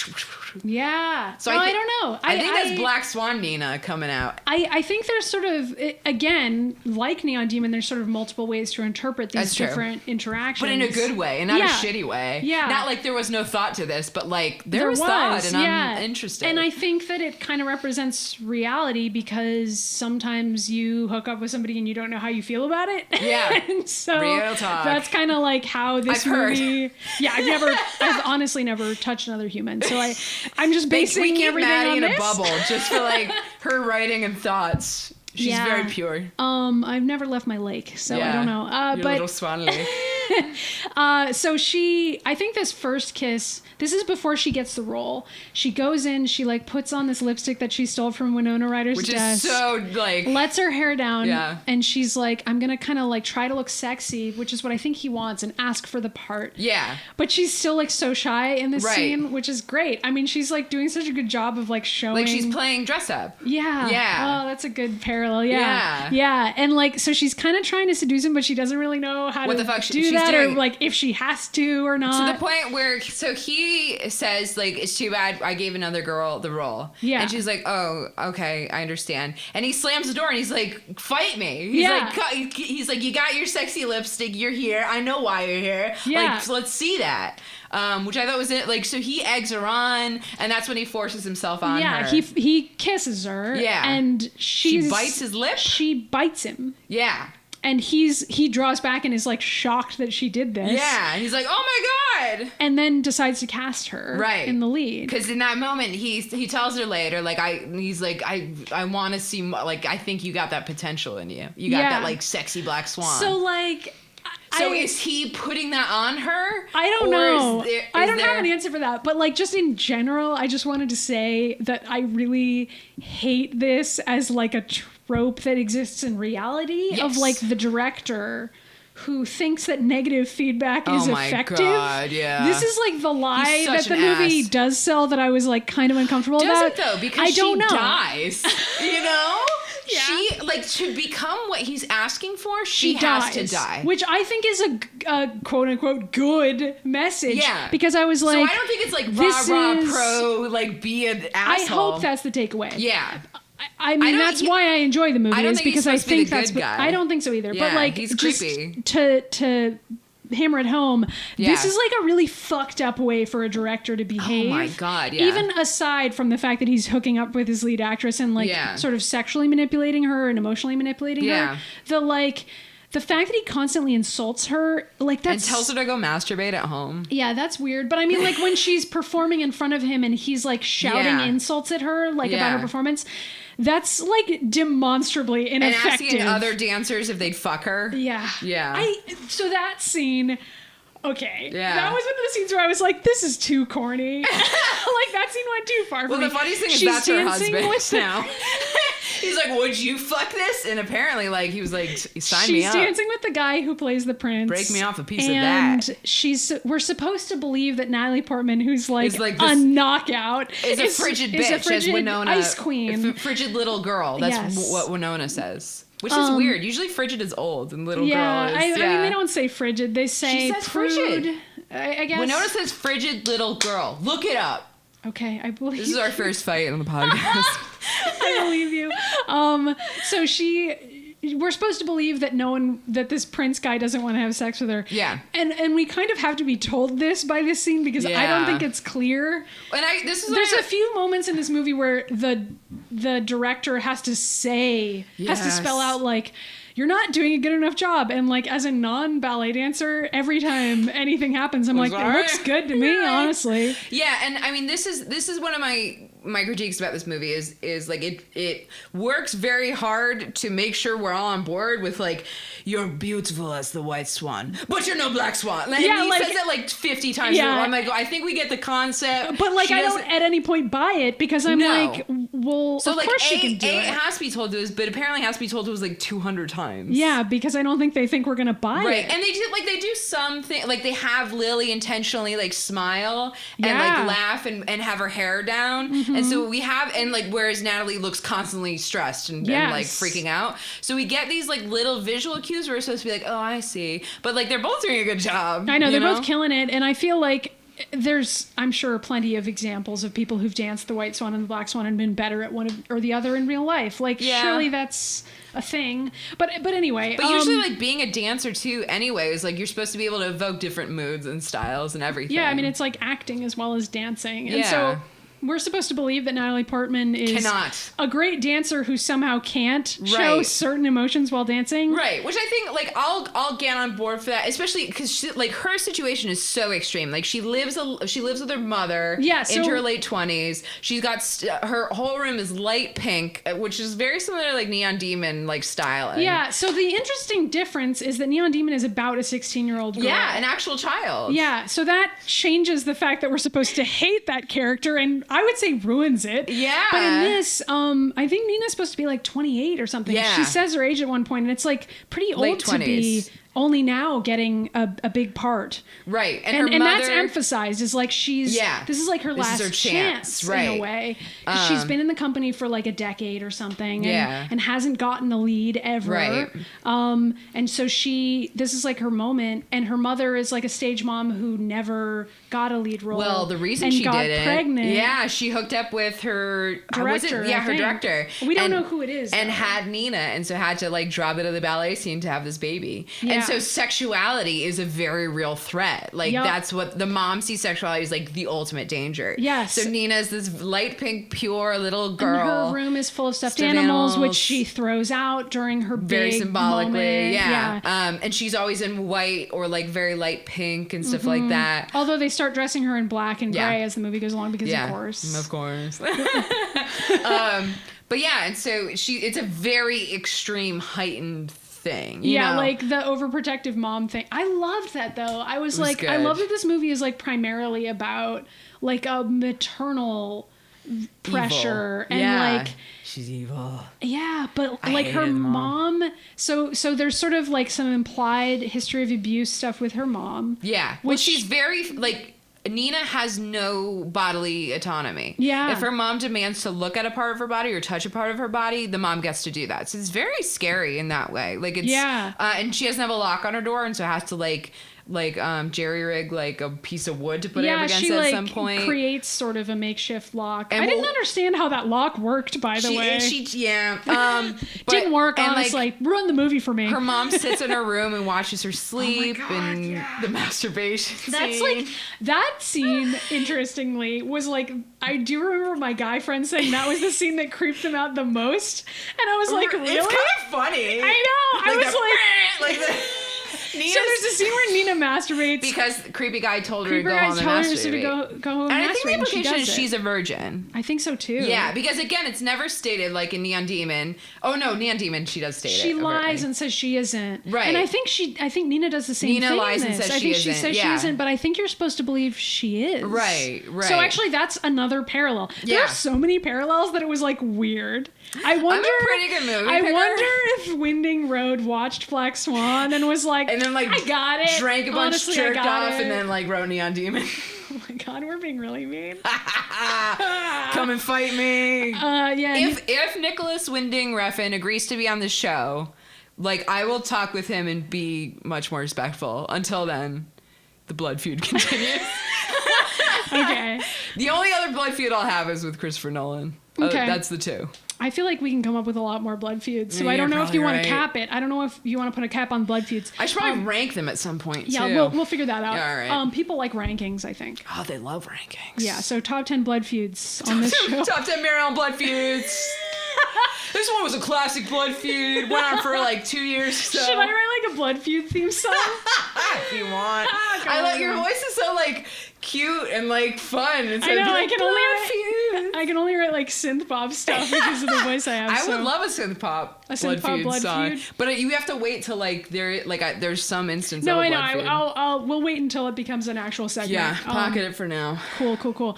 Yeah. So I don't know. I think that's Black Swan Nina coming out. I think there's sort of, again, like Neon Demon, there's sort of multiple ways to interpret these different interactions. But in a good way, and not a shitty way. Yeah. Not like there was no thought to this, but like there was thought, and I'm interested. And I think that it kind of represents reality because sometimes you hook up with somebody and you don't know how you feel about it. Yeah. And so real talk. That's kind of like how this movie... Heard. Yeah, I've honestly never touched another human, so I'm just basing everything Maddie on in this. a bubble just for like her writing and thoughts. She's very pure. I've never left my lake, so I don't know. Your little Swan Lake. So I think this first kiss, this is before she gets the role. She goes in, she like puts on this lipstick that she stole from Winona Ryder's desk. Which is so like... Lets her hair down. Yeah. And she's like, I'm going to kind of like try to look sexy, which is what I think he wants, and ask for the part. Yeah. But she's still like so shy in this scene, which is great. I mean, she's like doing such a good job of like showing... Like she's playing dress up. Yeah. Yeah. Oh, that's a good parallel. Yeah. Yeah. And like, so she's kind of trying to seduce him, but she doesn't really know how to do that or like if she has to or not. To the point where, so he says like, it's too bad I gave another girl the role. Yeah. And she's like, oh, okay, I understand. And he slams the door and he's like, fight me. He's like, you got your sexy lipstick. You're here. I know why you're here. Yeah. Like, so let's see that. Which I thought was it. Like, so he eggs her on, and that's when he forces himself on her. Yeah, he kisses her. Yeah. And she bites his lip? She bites him. Yeah. And he draws back and is like shocked that she did this. Yeah, and he's like, "Oh my god!" And then decides to cast her in the lead. Because in that moment, he tells her later, like I want to see, like I think you got that potential in you. You got that like sexy Black Swan. So like. So is he putting that on her? I don't know. I don't have an answer for that. But like just in general, I just wanted to say that I really hate this as like a trope that exists in reality of like the director who thinks that negative feedback is effective. Oh my God, yeah. This is like the lie that the movie does sell that I was like kind of uncomfortable about. Does it though? Because she dies. You know? Yeah. She, like, to become what he's asking for, she has to die. Which I think is a quote-unquote good message. Yeah. Because I was like... So I don't think it's like rah-rah pro, like, be an asshole. I hope that's the takeaway. Yeah. I mean, that's why I enjoy the movie. Is because I think that's... I don't think so either. Yeah, but, like, he's just creepy. To hammer it home, this is like a really fucked up way for a director to behave. Oh my God, yeah. Even aside from the fact that he's hooking up with his lead actress and like sort of sexually manipulating her and emotionally manipulating her. The fact that he constantly insults her, like that's... And tells her to go masturbate at home. Yeah, that's weird. But I mean, like when she's performing in front of him and he's like shouting insults at her, like about her performance, that's like demonstrably ineffective. And asking other dancers if they'd fuck her. Yeah. Yeah. So that scene... Okay. Yeah. That was one of the scenes where I was like, this is too corny. Like, that scene went too far for me. Well, the funniest thing is that's her husband now. He's like, would you fuck this? And apparently, like, he was like, sign me up. She's dancing with the guy who plays the prince. Break me off a piece of that. And we're supposed to believe that Natalie Portman, who's like a knockout, is a frigid bitch, as Winona. Ice queen. Frigid little girl. That's what Winona says. Which is weird. Usually frigid is old and little girl is... I mean, they don't say frigid. They say prude. Frigid. I guess. Winona says frigid little girl. Look it up. Okay, I believe This is our first fight on the podcast. I believe you. So we're supposed to believe that this prince guy doesn't want to have sex with her. Yeah. And we kind of have to be told this by this scene because I don't think it's clear. And there's a few moments in this movie where the director has to spell out like, you're not doing a good enough job. And like, as a non-ballet dancer, every time anything happens, I'm like, it looks good to me, honestly. Yeah. And I mean, this is one of my my critiques about this movie is like it works very hard to make sure we're all on board with like, you're beautiful as the white swan, but you're no black swan. And he says it like 50 times. Yeah. I'm like, I think we get the concept. But like, I don't at any point buy it because I'm like, well, so of course she can do it. It has to be told to us, but apparently it has to be told to us like 200 times. Yeah, because I don't think they think we're gonna buy it. Right, and they do something, like they have Lily intentionally like smile and like laugh and have her hair down. And so we have, and like, whereas Natalie looks constantly stressed and like freaking out. So we get these like little visual cues where we're supposed to be like, oh, I see. But like, they're both doing a good job. I know, they're both killing it. And I feel like there's, I'm sure, plenty of examples of people who've danced the White Swan and the Black Swan and been better at one or the other in real life. Like, surely that's a thing. But anyway. But usually, like, being a dancer, too, anyway, is like, you're supposed to be able to evoke different moods and styles and everything. Yeah, I mean, it's like acting as well as dancing. And so we're supposed to believe that Natalie Portman is a great dancer who somehow can't show certain emotions while dancing. Right, which I think, like, I'll get on board for that, especially because, like, her situation is so extreme. Like, she lives with her mother into her late 20s. She's got, her whole room is light pink, which is very similar to, like, Neon Demon, like, styling. Yeah, so the interesting difference is that Neon Demon is about a 16-year-old girl. Yeah, an actual child. Yeah, so that changes the fact that we're supposed to hate that character, and I would say ruins it. Yeah. But in this, I think Nina's supposed to be like 28 or something. Yeah. She says her age at one point, and it's like pretty old to be only now getting a big part. Right. And her mother, and that's emphasized, is like this is like her last chance in a way. She's been in the company for like a decade or something and hasn't gotten the lead ever. Right. And so this is like her moment, and her mother is like a stage mom who never got a lead role. Well, the reason she got didn't. Pregnant. Yeah, she hooked up with her director. Her director. We don't know who it is. And had Nina, and so had to like drop it at the ballet scene to have this baby. Yeah. And so sexuality is a very real threat. Like that's what the mom sees sexuality as, like the ultimate danger. Yes. So Nina's this light pink, pure little girl. And her room is full of stuffed animals, which she throws out during her very big symbolically. Moment. Yeah. And she's always in white or like very light pink and stuff like that. Although they start dressing her in black and gray as the movie goes along because of course. But yeah, and so it's a very extreme, heightened thing. You know? Like the overprotective mom thing. I loved that though. I was like, good. I love that this movie is like primarily about like a maternal pressure and like she's evil. Yeah, but like her mom. So there's sort of like some implied history of abuse stuff with her mom. Yeah, which she's very like. Nina has no bodily autonomy. Yeah. If her mom demands to look at a part of her body or touch a part of her body, the mom gets to do that. So it's very scary in that way. Like it's and she doesn't have a lock on her door, and so has to like jerry rig like a piece of wood to put it up against at some point. Creates sort of a makeshift lock. And I didn't understand how that lock worked, by the way. Didn't work, honestly. Like, ruined the movie for me. Her mom sits in her room and watches her sleep the masturbation That's scene. like that scene, interestingly, was like, I do remember my guy friend saying that was the scene that creeped them out the most. And I was like, really? It's kind of funny. I know. I was like so there's a scene where Nina masturbates because creepy guy told her to go home and masturbate. Go home and I think the implication is she's a virgin. I think so too. Yeah, because again, it's never stated like in Neon Demon. Oh no, Neon Demon, she does state it. She lies and says she isn't. Right. And I think Nina does the same thing. Nina lies and says she isn't. She says she isn't, but I think you're supposed to believe she is. Right. So actually, that's another parallel. There are so many parallels that it was like weird. I wonder. I'm a pretty good movie I wonder if Winding Road watched Black Swan and was like, and then like I got it. Drank a bunch, jerked off, and then like wrote Neon Demon. Oh my god, we're being really mean. Come and fight me. If Nicholas Winding Refn agrees to be on the show, like I will talk with him and be much more respectful. Until then, the blood feud continues. Okay. The only other blood feud I'll have is with Christopher Nolan. Okay. That's the two. I feel like we can come up with a lot more blood feuds. So I don't know if you want to cap it. I don't know if you want to put a cap on blood feuds. I should probably rank them at some point, too. Yeah, we'll figure that out. Yeah, all right. People like rankings, I think. Oh, they love rankings. Yeah, so top 10 blood feuds on this show. Top 10 Mary Ellen blood feuds. This one was a classic blood feud. Went on for like 2 years. So. Should I write like a blood feud theme song? If you want. I like your voice is so like cute and like fun. And so I know. I I can only write like synth pop stuff because of the voice I have. I would love a synth pop Blood song. Feud. But you have to wait till like there's some instance. No, of I know. We'll wait until it becomes an actual segment. Yeah, pocket it for now. Cool.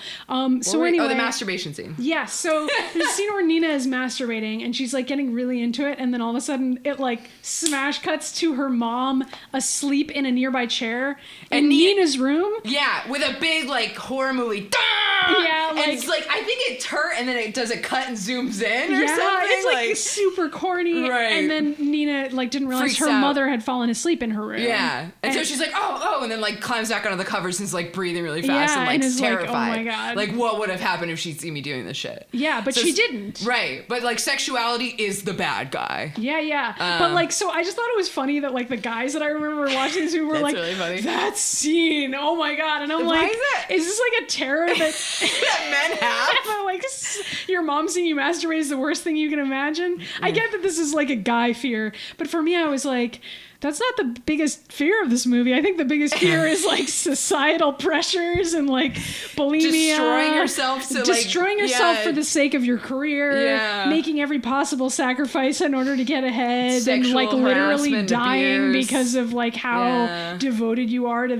So anyway, the masturbation scene. Yeah, so there's a scene where Nina is masturbating and she's like getting really into it, and then all of a sudden it like smash cuts to her mom asleep in a nearby chair in Nina's room. Yeah, with a big like horror movie. Yeah, like, and it's like I think it and then it does a cut and zooms in or something. It's like super corny. Right. And then Nina like didn't realize Freaks her out. mother had fallen asleep in her room. Yeah. And so she's like, oh, and then like climbs back onto the covers and is like breathing really fast and like terrified. Like, oh my God. Like what would have happened if she'd seen me doing this shit? Yeah, but she didn't. Right. But like sexuality is the bad guy. Yeah. But like, so I just thought it was funny that like the guys that I remember watching this movie were like, really funny. That scene, oh my God. And I'm like, is this like a terror that that men have? Like your mom seeing you masturbate is the worst thing you can imagine. I get that this is like a guy fear, but for me I was like, that's not the biggest fear of this movie. I think the biggest fear is like societal pressures and like bulimia. Destroying yourself for the sake of your career. Making every possible sacrifice in order to get ahead. Sexual and like literally dying abuse. because of like how devoted you are to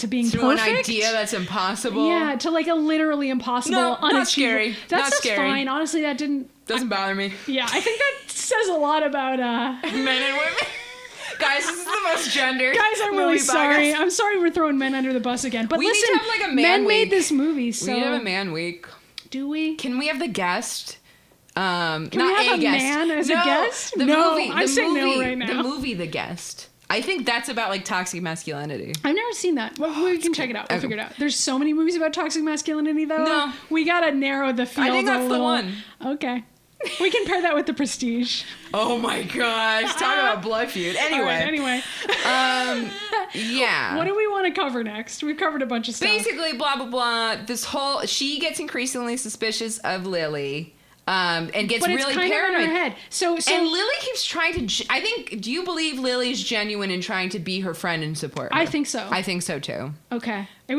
being perfect. To an idea that's impossible. Yeah, to like a literally impossible, unachievable. Not scary. That's fine. Honestly, that doesn't bother me. Yeah, I think that says a lot about men and women. Guys, this is the most gendered. Guys, I'm really sorry. I'm sorry we're throwing men under the bus again. But we listen, need to have like a man men week. made this movie, so we need to have a man week. Do we? Can we have the guest? Can we have a man as a guest? I'm saying no right now. The movie The Guest. I think that's about like toxic masculinity. I've never seen that. Well, we can check it out. We'll figure it out. There's so many movies about toxic masculinity, though. No. We gotta narrow the field. I think that's the one. Okay. We can pair that with The Prestige. Oh my gosh. Talk about blood feud. Anyway. Yeah. What do we want to cover next? We've covered a bunch of stuff. Basically, blah, blah, blah. She gets increasingly suspicious of Lily. And gets really paranoid. In her head. So and Lily keeps trying to. I think. Do you believe Lily's genuine in trying to be her friend and support her? I think so. I think so too. Okay. It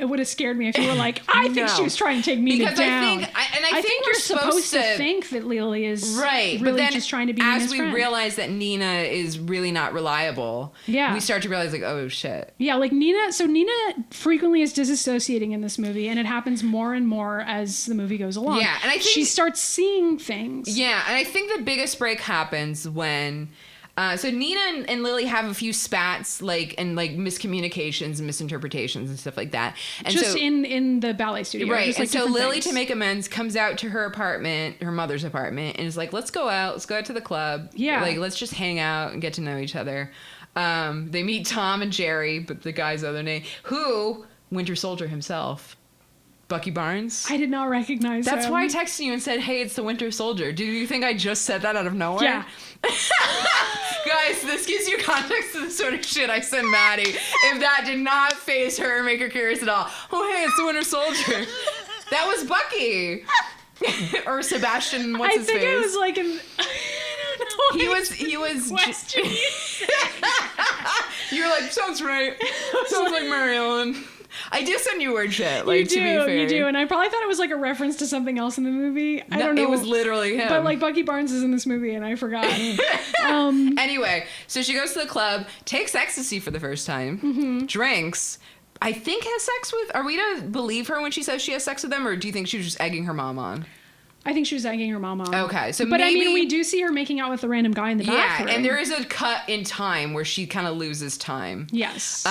would have scared me if you were like, I think she was trying to take me down. I think you're supposed to think that Lily is right, really but then just trying to be Nina's friend. As we realize that Nina is really not reliable, we start to realize like, oh shit. Yeah, like Nina frequently is disassociating in this movie, and it happens more and more as the movie goes along. Yeah, and I think she starts seeing things. Yeah, and I think the biggest break happens when so Nina and Lily have a few spats, and miscommunications and misinterpretations and stuff like that. And just so, in the ballet studio. Right. Just, and so Lily, to make amends, comes out to her apartment, her mother's apartment, and is like, let's go out to the club. Yeah. Like, let's just hang out and get to know each other. They meet Tom and Jerry, but the guy's other name, who, Winter Soldier himself. Bucky Barnes. I did not recognize That's him. why I texted you and said, hey, it's the Winter Soldier. Do you think I just said that out of nowhere? Yeah. Guys, this gives you context to the sort of shit I send Maddie. If that did not faze her or make her curious at all. Oh, hey, it's the Winter Soldier. That was Bucky. Or Sebastian, what's his face? I think it was like an... He was question. You were like, sounds right. Sounds like Mary Ellen. I do send you weird shit. Like, you do, to be fair. You do, and I probably thought it was like a reference to something else in the movie. I don't know. It was literally him. But like Bucky Barnes is in this movie, and I forgot. Anyway, so she goes to the club, takes ecstasy for the first time, drinks. I think has sex with. Are we to believe her when she says she has sex with them, or do you think she was just egging her mom on? I think she was egging her mom on. Okay, so but maybe, I mean, we do see her making out with a random guy in the bathroom. Yeah, and there is a cut in time where she kind of loses time. Yes.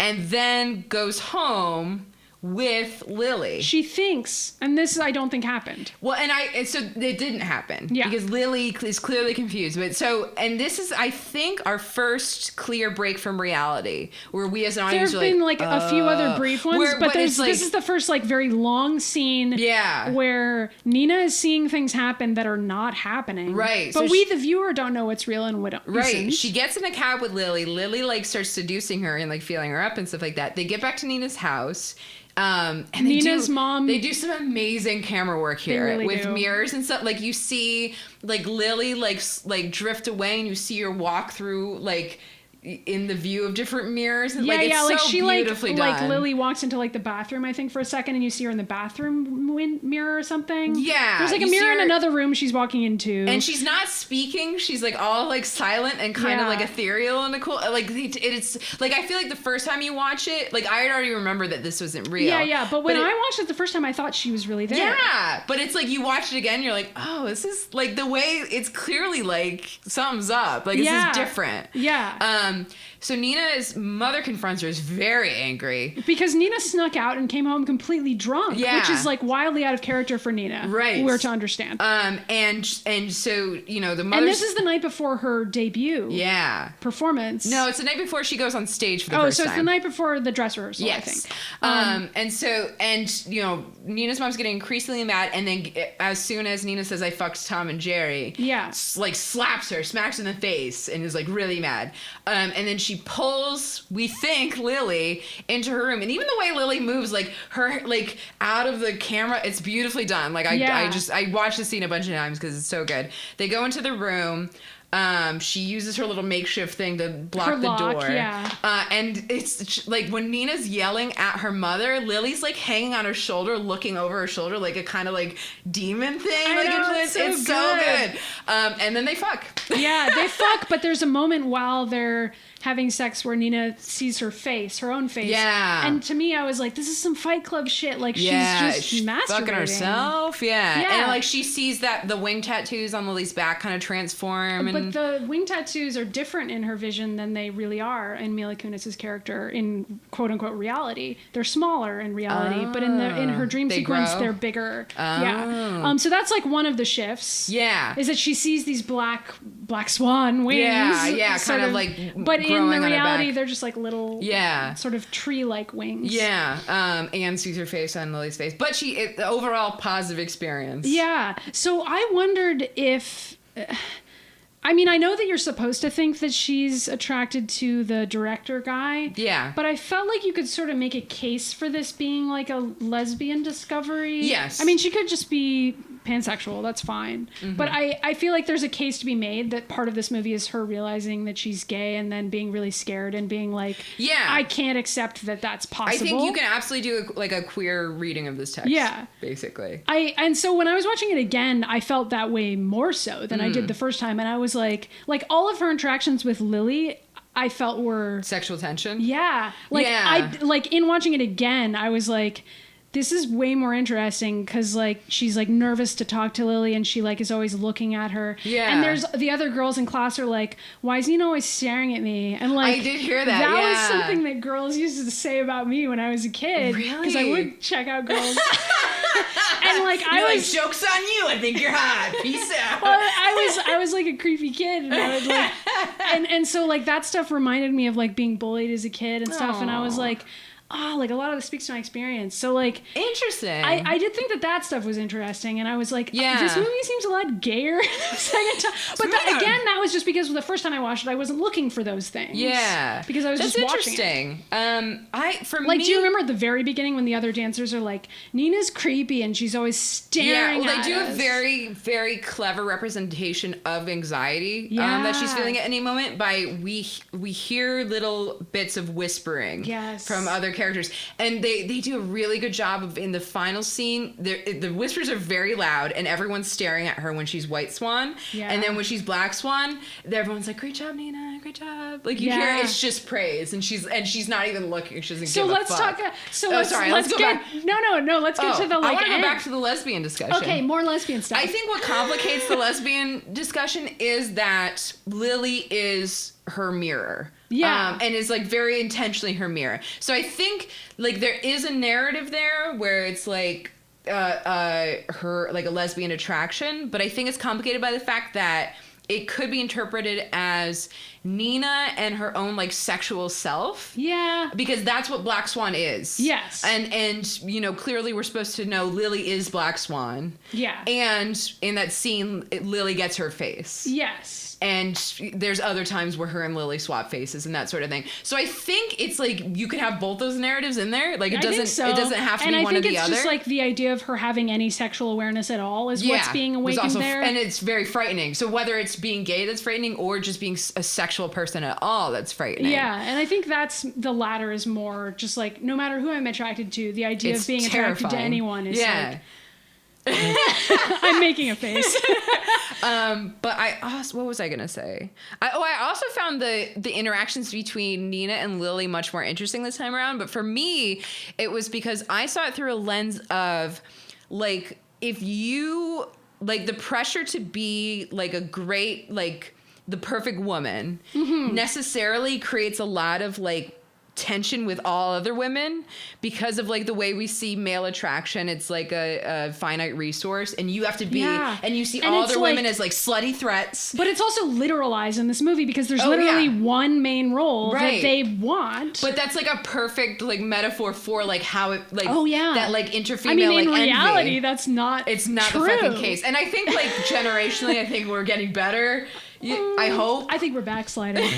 And then goes home with Lily. She thinks, and this I don't think happened. Well, and so it didn't happen. Yeah. Because Lily is clearly confused. And this is, I think, our first clear break from reality, where we as an audience there have been like a few other brief ones, but this is the first like very long scene. Yeah. Where Nina is seeing things happen that are not happening. Right. But so we, the viewer, don't know what's real and what isn't. Right. She gets in a cab with Lily. Lily like starts seducing her and like feeling her up and stuff like that. They get back to Nina's house. And Nina's mom. They do some amazing camera work here really with do. mirrors and stuff. Like you see, like Lily, like drift away, and you see her walk through, like in the view of different mirrors. Yeah, like, it's yeah, like so she beautifully done. like Lily walks into like the bathroom, I think, for a second, and you see her in the bathroom mirror or something. Yeah, there's like a mirror in another room she's walking into, and she's not speaking. She's like all like silent and kind of like ethereal and a cool. Like it's like I feel like the first time you watch it, like I had already remembered that this wasn't real. Yeah. But when I watched it the first time, I thought she was really there. Yeah, but it's like you watch it again, you're like, oh, this is like the way it's clearly like something's up. Like this is different. Yeah. So Nina's mother confronts her, is very angry. Because Nina snuck out and came home completely drunk, which is like wildly out of character for Nina. Right. We're to understand. And so, you know, the mother. And this is the night before her debut. Yeah. Performance. No, it's the night before she goes on stage for the first time. Oh, so it's the night before the dress rehearsal, I think. And you know, Nina's mom's getting increasingly mad, and then as soon as Nina says, I fucked Tom and Jerry, like slaps her, smacks her in the face, and is like really mad. And then she pulls, we think, Lily into her room, and even the way Lily moves, like her, like out of the camera, it's beautifully done. Like I watched the scene a bunch of times because it's so good. They go into the room. She uses her little makeshift thing to block the door. Yeah. And it's like when Nina's yelling at her mother, Lily's like hanging on her shoulder, looking over her shoulder, like a kind of like demon thing. It's so good. And then they fuck. Yeah, they fuck, but there's a moment while they're having sex where Nina sees her face, her own face. Yeah. And to me, I was like, this is some Fight Club shit. Like, she's just masturbating. Fucking herself. Yeah. And like she sees that the wing tattoos on Lily's back kind of transform. But the wing tattoos are different in her vision than they really are in Mila Kunis's character in quote unquote reality. They're smaller in reality, but in her dream sequence, they're bigger. Yeah. So that's like one of the shifts. Yeah. Is that she sees these black Swan wings. Yeah. Kind of like, but in the reality, they're just like little, sort of tree-like wings. Yeah. Anne sees her face on Lily's face, but the overall positive experience. Yeah. So I wondered if. I mean, I know that you're supposed to think that she's attracted to the director guy. Yeah. But I felt like you could sort of make a case for this being like a lesbian discovery. Yes. I mean, she could just be pansexual. That's fine. Mm-hmm. But I feel like there's a case to be made that part of this movie is her realizing that she's gay and then being really scared and being like, I can't accept that that's possible. I think you can absolutely do a queer reading of this text. Yeah. Basically. And so when I was watching it again, I felt that way more so than I did the first time. And I was like all of her interactions with Lily, I felt were sexual tension. Yeah. I in watching it again, I was like, this is way more interesting because like she's like nervous to talk to Lily and she like is always looking at her. Yeah. And there's the other girls in class are like, why is Nina always staring at me? And like I did hear that. That was something that girls used to say about me when I was a kid. Really? Because I would check out girls. And like I was like, joke's on you. I think you're hot. Peace out. Well, I was like a creepy kid, and I would like, and so like that stuff reminded me of like being bullied as a kid and stuff, and I was like, like a lot of this speaks to my experience. So like, interesting. I did think that stuff was interesting, and I was like, this movie seems a lot gayer the second time. But again, that was just because the first time I watched it, I wasn't looking for those things. Yeah, because I was just watching it. Do you remember at the very beginning when the other dancers are like, Nina's creepy and she's always staring? Yeah, they do a very, very clever representation of anxiety that she's feeling at any moment. By we hear little bits of whispering from other characters, and they do a really good job of in the final scene. The whispers are very loud, and everyone's staring at her when she's White Swan, and then when she's Black Swan, everyone's like, "Great job, Nina! Great job!" Like you hear it's just praise, and she's not even looking. She doesn't give a fuck. Let's go back. No. Let's get to the. I want to go back to the lesbian discussion. Okay, more lesbian stuff. I think what complicates the lesbian discussion is that Lily is her mirror. Yeah. And is like very intentionally her mirror. So I think like there is a narrative there where it's like her like a lesbian attraction, but I think it's complicated by the fact that it could be interpreted as Nina and her own like sexual self. Yeah. Because that's what Black Swan is. Yes. And you know, clearly we're supposed to know Lily is Black Swan. Yeah. And in that scene, Lily gets her face. Yes. And there's other times where her and Lily swap faces and that sort of thing. So I think it's like you could have both those narratives in there. Like it doesn't have to be one or the other. And I think it's just like the idea of her having any sexual awareness at all is what's being awakened there. And it's very frightening. So whether it's being gay that's frightening or just being a sexual sexual person at all that's frightening. Yeah, and I think that's the latter is more just like, no matter who I'm attracted to, the idea of being attracted to anyone is like... I'm making a face. But I also, what was I gonna say? I also found the interactions between Nina and Lily much more interesting this time around. But for me, it was because I saw it through a lens of like, if you like the pressure to be like a great, like the perfect woman necessarily creates a lot of like tension with all other women because of like the way we see male attraction. It's like a finite resource, and you have to be, and you see all other women as like slutty threats. But it's also literalized in this movie because there's literally one main role that they want. But that's like a perfect like metaphor for like how it like that like interfemale. I mean, in like reality, envy. That's not. It's not true. the fucking case. And I think like generationally, I think we're getting better. I hope. I think we're backsliding.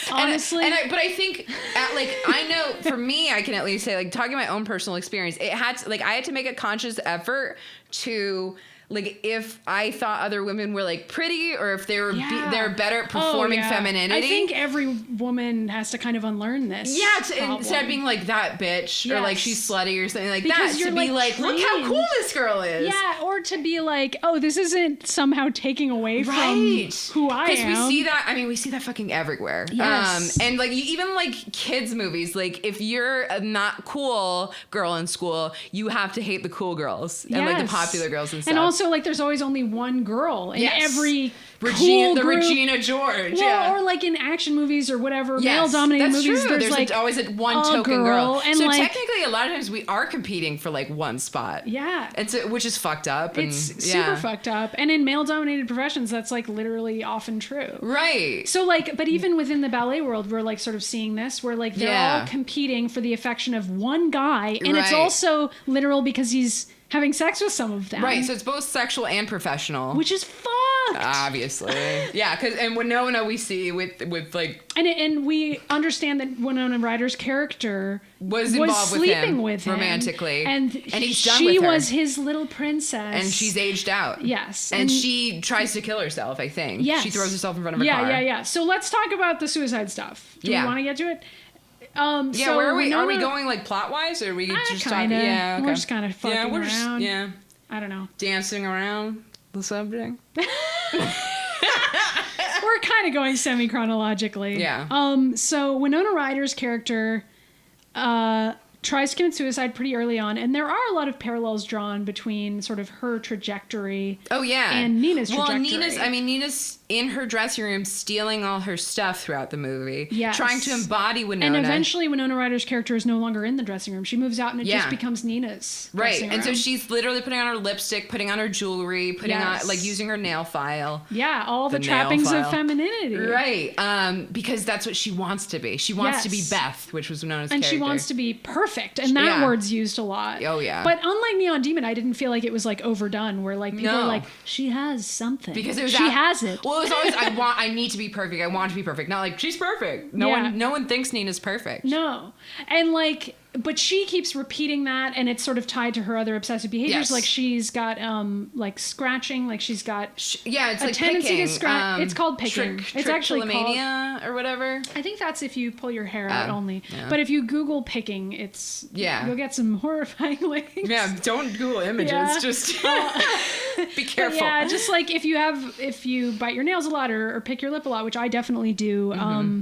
Honestly. But I think I know for me, I can at least say, like, talking my own personal experience, it had to, like, I had to make a conscious effort to, like, if I thought other women were like pretty or if they were they're better at performing femininity. I think every woman has to kind of unlearn this. Yeah, instead of being like that bitch or like she's slutty or something like because that, you're to like be like, trained. Look how cool this girl is. Yeah, or to be like, oh, this isn't somehow taking away from who I am. Because we see that. I mean, we see that fucking everywhere. Yes. And like even like kids movies, like if you're a not cool girl in school, you have to hate the cool girls and like the popular girls and stuff. And also, like, there's always only one girl in every Regina, group. Regina George. Well, or like in action movies or whatever, male-dominated movies. True. There's like always one token girl. And so like, technically, a lot of times we are competing for like one spot. Yeah. Which is fucked up. It's super fucked up. And in male-dominated professions, that's like literally often true. Right. So like, but even within the ballet world, we're like sort of seeing this, where like they're all competing for the affection of one guy, and it's also literal because he's having sex with some of them. Right, so it's both sexual and professional. Which is fucked. Obviously. Yeah, because and Winona we see with like... And we understand that Winona Ryder's character was involved sleeping with him romantically. And he's done she with her. was his little princess. And she's aged out. Yes. And she tries to kill herself, I think. Yes. She throws herself in front of a car. Yeah. So let's talk about the suicide stuff. Do we want to get to it? So where are we? Are we going like plot wise, or are we just talking? Yeah, okay. We're just kind of fucking around. Just, I don't know. Dancing around the subject. We're kind of going semi-chronologically. Yeah. So Winona Ryder's character tries to commit suicide pretty early on, and there are a lot of parallels drawn between sort of her trajectory. Oh yeah. And Nina's trajectory. Well, Nina's in her dressing room stealing all her stuff throughout the movie. Yes. Trying to embody Winona. And eventually Winona Ryder's character is no longer in the dressing room. She moves out and it just becomes Nina's dressing room. And so she's literally putting on her lipstick, putting on her jewelry, putting on, like, using her nail file. Yeah, all the trappings of femininity. Right. Because that's what she wants to be. She wants to be Beth, which was Winona's character. And she wants to be perfect. And that word's used a lot. Oh, yeah. But unlike Neon Demon, I didn't feel like it was, like, overdone, where, like, people are like, she has something. Because it was she has it. Well, it was always, I need to be perfect. I want to be perfect. Not like, she's perfect. No one thinks Nina's perfect. No. And like, but she keeps repeating that, and it's sort of tied to her other obsessive behaviors. Yes. Like she's got scratching, like she's got it's a like tendency picking. to scratch. It's called picking. It's actually called or whatever. I think that's if you pull your hair out only. Yeah. But if you Google picking, it's you'll get some horrifying links. Yeah, don't Google images. Yeah. Just be careful. Yeah, just like if you bite your nails a lot or pick your lip a lot, which I definitely do. Mm-hmm.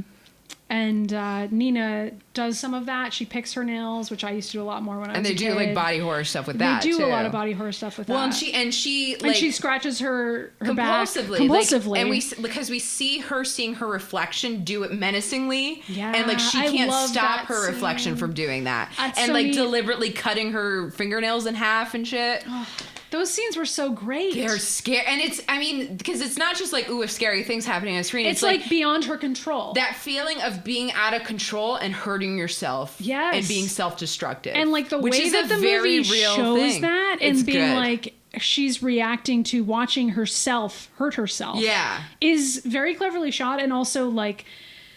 And Nina does some of that. She picks her nails, which I used to do a lot more when I was a kid. And they do like body horror stuff with that. They do too. a lot of body horror stuff with that. Well, and she scratches her back compulsively. And because we see her seeing her reflection do it menacingly. Yeah, and like she can't stop her reflection from doing that. And so like deliberately cutting her fingernails in half and shit. Oh. Those scenes were so great. They're scary. And because it's not just like, ooh, if scary things happening on the screen. It's like beyond her control. That feeling of being out of control and hurting yourself. Yes. And being self-destructive. And like the way that the movie shows that and being like, she's reacting to watching herself hurt herself. Yeah. Is very cleverly shot, and also like,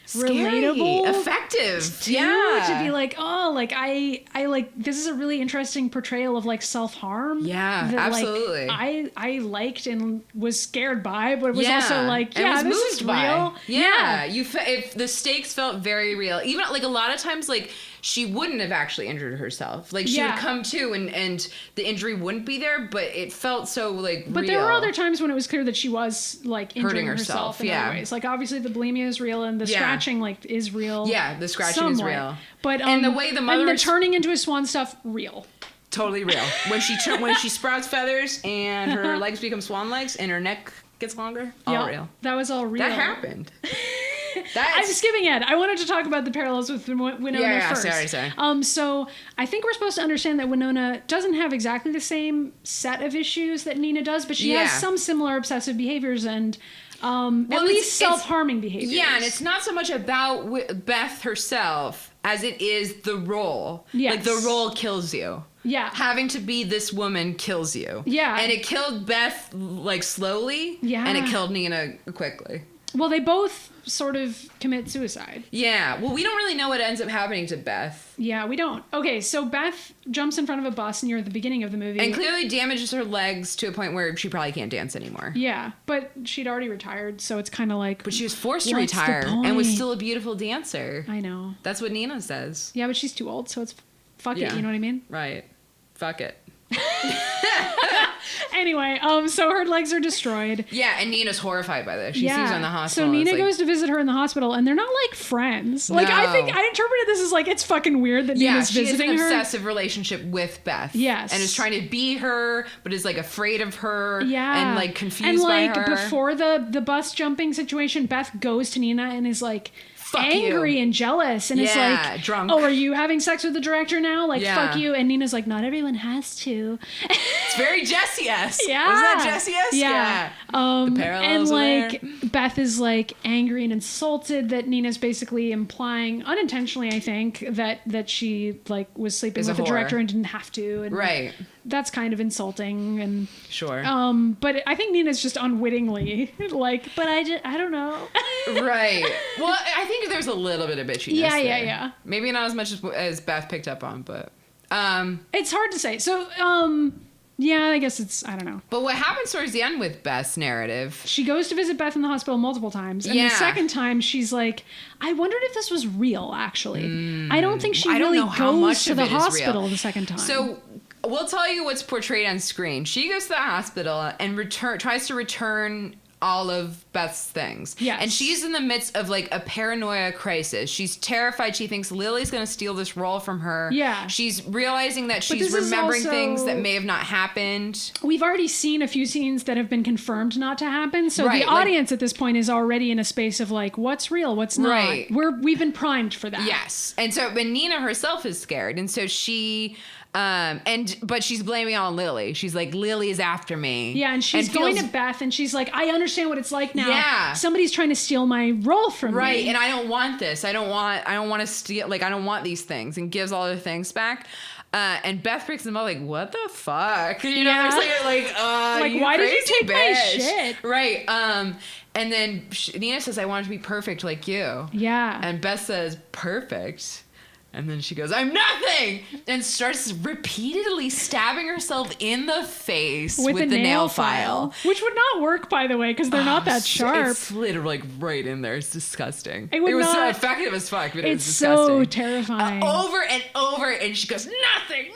relatable, effective, too, to be like, oh, like I like, this is a really interesting portrayal of like self-harm. Yeah, that, absolutely. Like, I liked and was scared by, but it was also like, yeah, this is real. Yeah, if the stakes felt very real. Even like a lot of times, like she wouldn't have actually injured herself. Like she would come to and the injury wouldn't be there, but it felt so like But real. there were other times when it was clear that she was like injuring Hurting herself in other ways. Like obviously the bulimia is real and the scratching like is real. Yeah, the scratching is real. But and the way the mother and the turning into a swan stuff, real. Totally real. When she sprouts feathers and her legs become swan legs and her neck gets longer, all real. That was all real. That happened. I'm skipping ahead. I wanted to talk about the parallels with Winona first. Sorry. So I think we're supposed to understand that Winona doesn't have exactly the same set of issues that Nina does, but she has some similar obsessive behaviors and at least self-harming behaviors. Yeah, and it's not so much about Beth herself as it is the role. Yes. Like the role kills you. Yeah. Having to be this woman kills you. Yeah. And it killed Beth like slowly. Yeah. And it killed Nina quickly. Well, they both sort of commit suicide. Yeah. Well, we don't really know what ends up happening to Beth. Yeah, we don't. Okay, so Beth jumps in front of a bus near the beginning of the movie. And clearly damages her legs to a point where she probably can't dance anymore. Yeah, but she'd already retired, so it's kind of like... But she was forced to retire and was still a beautiful dancer. I know. That's what Nina says. Yeah, but she's too old, so it's... Fuck it, you know what I mean? Right. Fuck it. Anyway, so her legs are destroyed. Yeah, and Nina's horrified by this. She sees her in the hospital. So Nina goes to visit her in the hospital, and they're not like friends. Like I think I interpreted this as like it's fucking weird that Nina's visiting her. Yeah, she has an obsessive relationship with Beth. Yes, and is trying to be her, but is like afraid of her. Yeah, and like confused by her. And like before the bus jumping situation, Beth goes to Nina and is like angry and jealous and it's like drunk. Oh, are you having sex with the director now? Like fuck you. And Nina's like, not everyone has to. It's very Jessie-esque. Yeah. Was that Jessie-esque? Yeah. The parallels and like there. Beth is like angry and insulted that Nina's basically implying unintentionally, I think, that she like was sleeping with the director and didn't have to. And right. That's kind of insulting and sure. But I think Nina's just unwittingly like, but I don't know. Right. Well, I think there's a little bit of bitchiness. Yeah. Maybe not as much as Beth picked up on, but it's hard to say. So yeah, I guess I don't know. But what happens towards the end with Beth's narrative? She goes to visit Beth in the hospital multiple times. And the second time, she's like, I wondered if this was real, actually. I don't think she really goes to the hospital the second time. So we'll tell you what's portrayed on screen. She goes to the hospital and tries to return all of Beth's things. Yes. And she's in the midst of like a paranoia crisis. She's terrified. She thinks Lily's going to steal this role from her. Yeah. She's realizing that she's remembering things that may have not happened. We've already seen a few scenes that have been confirmed not to happen. So the audience at this point is already in a space of like, what's real? What's not? Right. We've been primed for that. Yes. And so, but Nina herself is scared. And so she... but she's blaming it on Lily. She's like, Lily is after me. Yeah, and she's going to Beth and she's like, I understand what it's like now. Yeah. Somebody's trying to steal my role from me. Right, and I don't want this. I don't want to steal, like, I don't want these things, and gives all her things back. And Beth breaks them up like, what the fuck? You know, they're like, why did you take my shit? Right. And then Nina says, I want it to be perfect like you. Yeah. And Beth says, perfect. And then she goes, I'm nothing! And starts repeatedly stabbing herself in the face with the nail file. Which would not work, by the way, because they're not that sharp. It's literally like right in there. It's disgusting. It was so effective as fuck, but it was disgusting. It's so terrifying. Over and over, and she goes, nothing.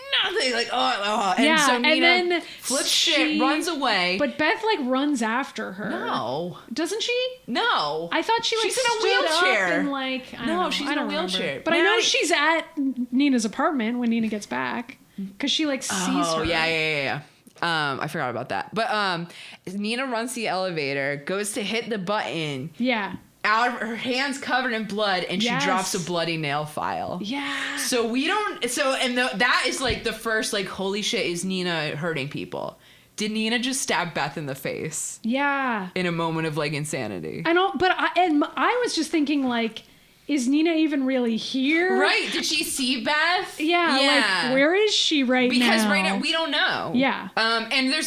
Like, oh. And so Nina and then flips shit, runs away. But Beth, like, runs after her. No. Doesn't she? No. I thought she, like, she's in a wheelchair. And, like, she's in a wheelchair. But Mary, I know she's at Nina's apartment when Nina gets back. Because she, like, sees her. Oh, yeah. I forgot about that. But Nina runs the elevator, goes to hit the button. Yeah. Her hand's covered in blood, and she drops a bloody nail file. Yeah. So that is like the first, like, holy shit, is Nina hurting people? Did Nina just stab Beth in the face? Yeah. In a moment of, like, insanity. I know, but I was just thinking, like, is Nina even really here? Right. Did she see Beth? Yeah. Like, where is she now? Because right now, we don't know. Yeah. And there's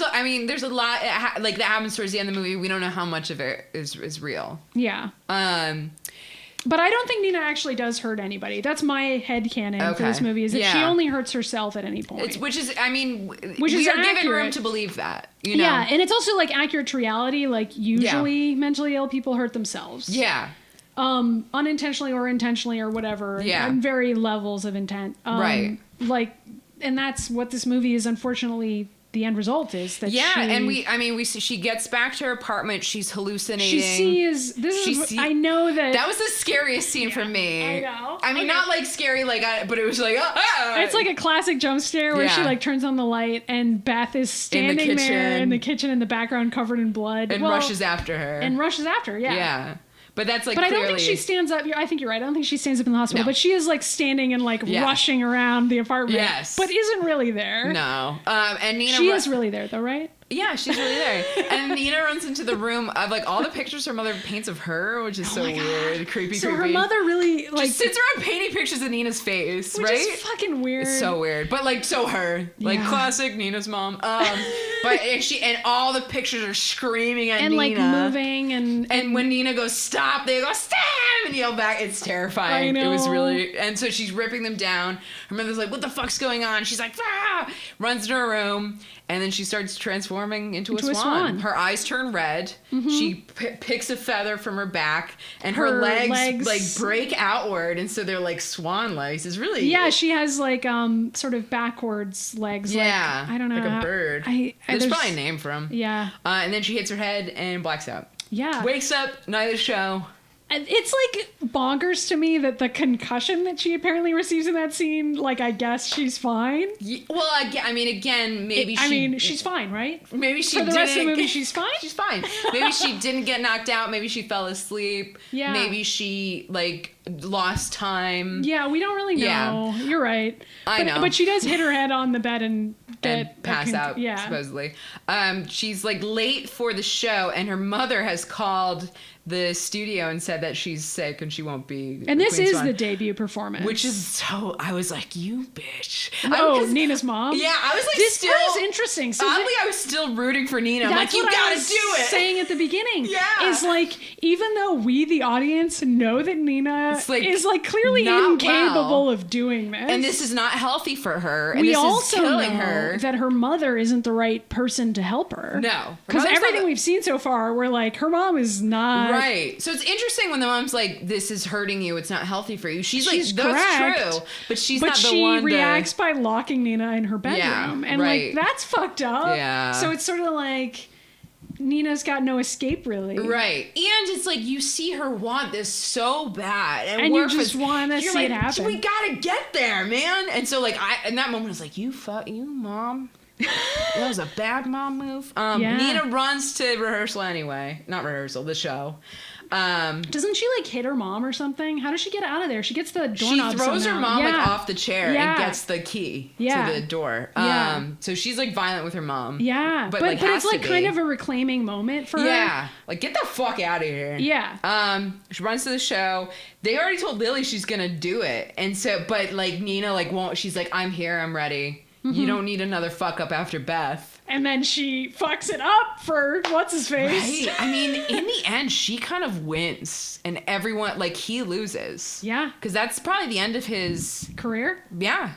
a lot, like, that happens towards the end of the movie. We don't know how much of it is real. Yeah. But I don't think Nina actually does hurt anybody. That's my headcanon for this movie, is that she only hurts herself at any point. Which is given room to believe that, you know? Yeah, and it's also, like, accurate to reality. Like, usually mentally ill people hurt themselves. Yeah. Unintentionally or intentionally or whatever. Yeah. And very levels of intent. Right. Like, and that's what this movie is, unfortunately... The end result is that she gets back to her apartment. She's hallucinating. I know that... That was the scariest scene for me. I know. I mean, not like scary, but it was like... It's like a classic jump scare where she like turns on the light and Beth is standing there in the kitchen in the background covered in blood. And rushes after her. Yeah. But that's like. But clearly... I don't think she stands up. I think you're right. I don't think she stands up in the hospital. No. But she is like standing and like rushing around the apartment. Yes. But isn't really there. No. And Nina. She is really there though, right? Yeah, she's really there. And Nina runs into the room of like all the pictures her mother paints of her, which is so weird, creepy. So her mother really like just sits around painting pictures of Nina's face, which is fucking weird. It's so weird, but like so her, like classic Nina's mom. But and all the pictures are screaming at Nina and like moving and when Nina goes stop, they go stop and yell back. It's terrifying. I know. It was really, and so she's ripping them down. Her mother's like, "What the fuck's going on?" She's like, "Ah!" Runs into her room. And then she starts transforming into a swan. Her eyes turn red. Mm-hmm. She picks a feather from her back, and her legs like break outward, and so they're like swan legs. It's really she has like sort of backwards legs. Yeah, like, I don't know, like a bird. There's probably a name for them. Yeah. And then she hits her head and blacks out. Yeah. Wakes up, night of the show. It's like bonkers to me that the concussion that she apparently receives in that scene, like, I guess she's fine. Well, maybe she's fine, right? Maybe she for the rest of the movie, she's fine. She's fine. Maybe she didn't get knocked out. Maybe she fell asleep. Yeah. Maybe she like lost time. Yeah, we don't really know. Yeah. You're right. I know. But she does hit her head on the bed and pass out. Yeah. Supposedly. She's like late for the show, and her mother has called the studio and said that she's sick and she won't be. And this is the debut performance, which is so. I was like, you bitch. Oh, Nina's mom. Yeah, I was like, this part is interesting. So oddly, I was still rooting for Nina. I'm like, you gotta do it. Saying at the beginning, yeah, is like, even though we, the audience, know that Nina is like clearly incapable of doing this, and this is not healthy for her. And we this also is killing know her. That her mother isn't the right person to help her. No, because everything we've seen so far, we're like, her mom is not. Right. So it's interesting when the mom's like, this is hurting you. It's not healthy for you. She's like, correct, that's true. But she's not the one. But she reacts by locking Nina in her bedroom. And like, that's fucked up. Yeah. So it's sort of like, Nina's got no escape, really. Right. And it's like, you see her want this so bad. And you just want to see it happen. We gotta get there, man. And so like, in that moment, I was like, you mom. That was a bad mom move. Nina runs to rehearsal anyway. Not rehearsal, the show. Doesn't she like hit her mom or something? How does she get out of there? She gets the doorknob. She throws somehow. her mom like off the chair and gets the key to the door. So she's like violent with her mom. Yeah, but it's like kind of a reclaiming moment for her. Yeah, like get the fuck out of here. Yeah. She runs to the show. They already told Lily she's gonna do it, and so but like Nina like won't. She's like, I'm here. I'm ready. Mm-hmm. You don't need another fuck up after Beth. And then she fucks it up for what's-his-face. Right. I mean, in the end, she kind of wins. And everyone, like, he loses. Yeah. Because that's probably the end of his... career? Yeah.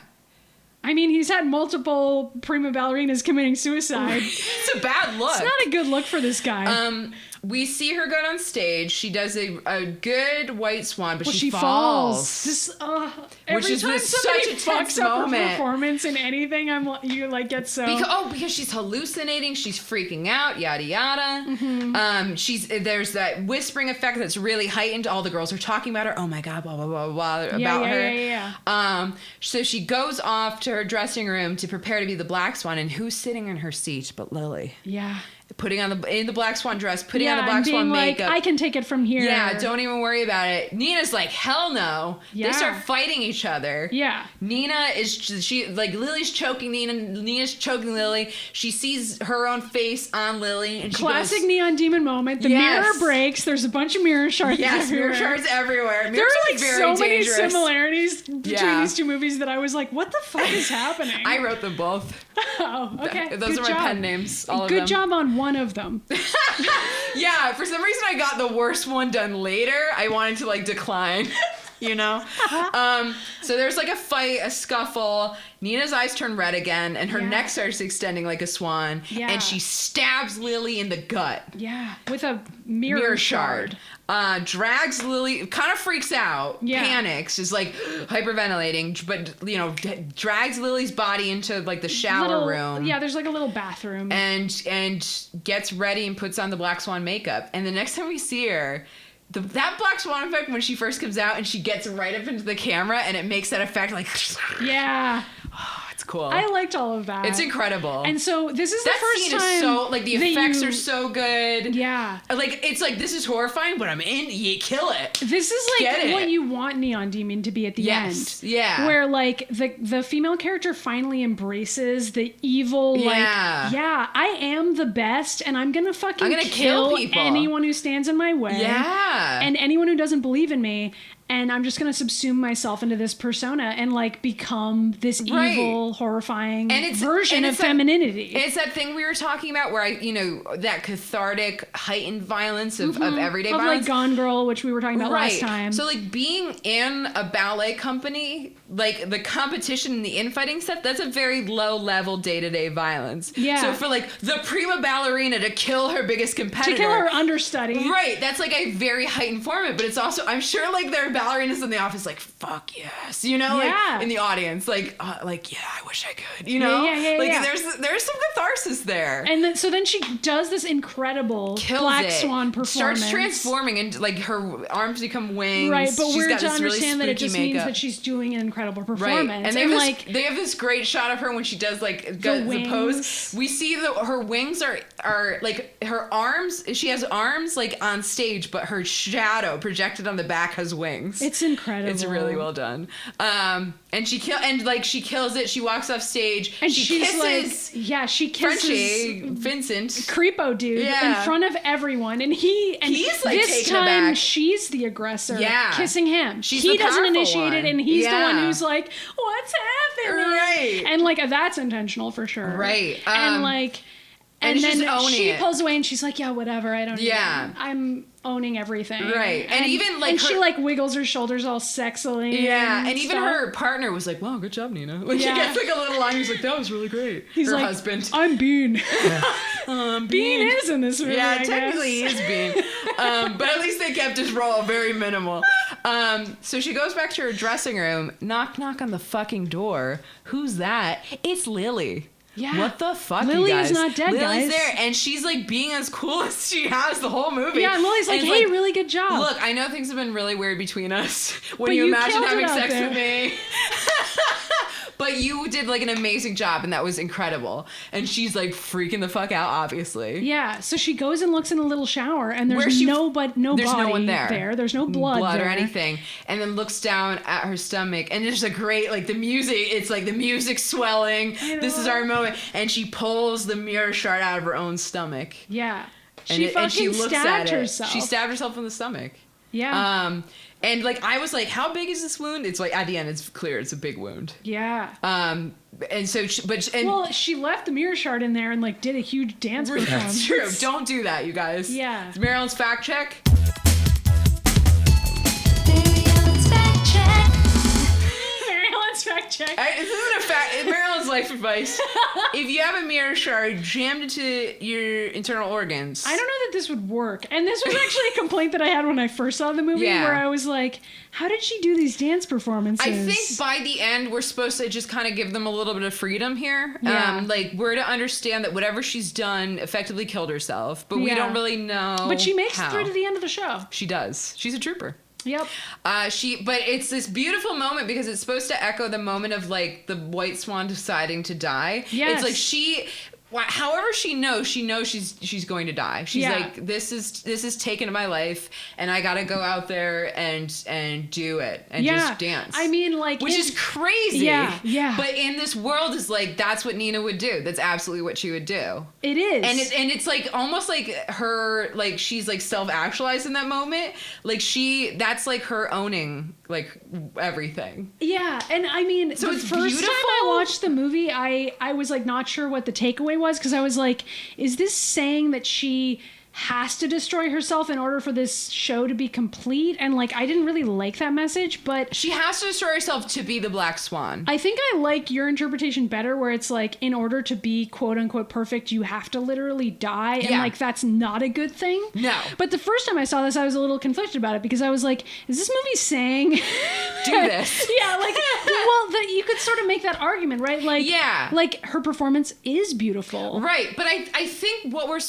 I mean, he's had multiple prima ballerinas committing suicide. It's a bad look. It's not a good look for this guy. We see her go on stage. She does a good white swan, but she falls. This, every which time is somebody such a tense fucks up moment. Her performance in anything, you like get so because she's hallucinating, she's freaking out, yada yada. Mm-hmm. There's that whispering effect that's really heightened. All the girls are talking about her. Oh my god, blah blah blah blah about her. Yeah. So she goes off to her dressing room to prepare to be the Black Swan, and who's sitting in her seat but Lily? Yeah. Putting on the Black Swan dress, putting on the Black Swan makeup. I can take it from here. Yeah, don't even worry about it. Nina's like, hell no. Yeah. They start fighting each other. Yeah. Nina Lily's choking Nina. Nina's choking Lily. She sees her own face on Lily. And she classic Neon Demon moment. The mirror breaks. There's a bunch of mirror shards everywhere. Mirror shards everywhere. There are like so many similarities between these two movies that I was like, what the fuck is happening? I wrote them both. Oh, okay. Those are my pen names. All of them. Good job on one of them. Yeah, for some reason I got the worst one done later. I wanted to like decline. You know? So there's like a fight, a scuffle. Nina's eyes turn red again, and her neck starts extending like a swan. Yeah. And she stabs Lily in the gut. Yeah, with a mirror shard. Drags Lily, kind of freaks out, panics, is like hyperventilating, but, you know, drags Lily's body into like the shower room. Yeah, there's like a little bathroom. And gets ready and puts on the Black Swan makeup. And the next time we see her, that Black Swan effect when she first comes out and she gets right up into the camera and it makes that effect like... Yeah. Oh, it's cool. I liked all of that. It's incredible. And so this is the first time... That scene is so... Like, the effects are so good. Yeah. Like, it's like, this is horrifying, but I'm in. You kill it. This is like what you want Neon Demon to be at the end. Yeah. Where, like, the female character finally embraces the evil, I am the best, and I'm gonna kill people. Anyone who stands in my way. Yeah. And anyone who doesn't believe in me. And I'm just going to subsume myself into this persona and, like, become this evil, horrifying version of femininity. It's that thing we were talking about where that cathartic, heightened violence of everyday violence. Of, like, Gone Girl, which we were talking about last time. So, like, being in a ballet company, like, the competition and the infighting stuff, that's a very low-level day-to-day violence. Yeah. So for, like, the prima ballerina to kill her biggest competitor. To kill her understudy. Right. That's, like, a very heightened form of it. But it's also, I'm sure, like, there are ballerinas in the office like, fuck yes, you know, like in the audience, like I wish I could, you know, there's some catharsis there. And then so she does this incredible Black Swan performance, starts transforming, and like her arms become wings. Right, but we're to understand that it just means that she's doing an incredible performance. Right. And they have this great shot of her when she does like the pose. We see her wings are like her arms. She has arms like on stage, but her shadow projected on the back has wings. It's incredible. It's really well done. And she kills it. She walks off stage and she kisses. She kisses Frenchie Vincent, creepo dude, in front of everyone, and he's like this taken time aback. She's the aggressor, kissing him. He doesn't initiate it, and he's the one who's like, "What's happening?" Right, and like that's intentional for sure. Right, and like. And then she pulls away and she's like, yeah, whatever. I don't know. I'm owning everything. Right. And even like she like wiggles her shoulders all sexily. Yeah. And even her partner was like, wow, good job, Nina. Like she gets like a little line. He's like, that was really great. He's her like, husband. I'm Bean. Bean is in this movie. Yeah, technically he is Bean. But at least they kept his role very minimal. So she goes back to her dressing room. Knock, knock on the fucking door. Who's that? It's Lily. Yeah. What the fuck, Lily you guys? Is not dead, Lily's guys. there, and she's like being as cool as she has the whole movie. Yeah, and Lily's like, hey, really good job. Look, I know things have been really weird between us. When you imagine having sex with me. But you did like an amazing job, and that was incredible. And she's like freaking the fuck out, obviously. Yeah. So she goes and looks in a little shower, and there's no one there. There's no blood or anything. And then looks down at her stomach, and there's a great like the music. It's like the music swelling. This is our moment, and she pulls the mirror shard out of her own stomach. Yeah. And she looks at herself. She stabbed herself in the stomach. Yeah. And like I was like, how big is this wound? It's like at the end, it's clear it's a big wound. Yeah. And so, she left the mirror shard in there and like did a huge dance performance. That's true. Don't do that, you guys. Yeah. It's Marilyn's fact check. Fact check. This isn't a fact. It's Marilyn's life advice. If you have a mirror shard jammed into your internal organs. I don't know that this would work. And this was actually a complaint that I had when I first saw the movie, where I was like, how did she do these dance performances? I think by the end, we're supposed to just kind of give them a little bit of freedom here. Yeah. Like, we're to understand that whatever she's done effectively killed herself, but we don't really know. But she makes it through to the end of the show. She does. She's a trooper. Yep. But it's this beautiful moment because it's supposed to echo the moment of like the white swan deciding to die. Yes. It's like however she knows she's going to die. She's like, this is taken my life, and I gotta go out there and do it and just dance. I mean, like, which is crazy. Yeah. But in this world, is like that's what Nina would do. That's absolutely what she would do. It is. And it's like almost like her, like she's like self-actualized in that moment. Like that's like her owning like everything. Yeah, and I mean, so the first time I watched the movie, I was like not sure what the takeaway story was, because I was like, is this saying that she has to destroy herself in order for this show to be complete? And like, I didn't really like that message, but she has to destroy herself to be the Black Swan. I think I like your interpretation better, where it's like, in order to be quote unquote perfect, you have to literally die. And like, that's not a good thing. No. But the first time I saw this, I was a little conflicted about it, because I was like, is this movie saying do this? Yeah, like, well, you could sort of make that argument, right? Like, yeah, like her performance is beautiful, right? But I think what we're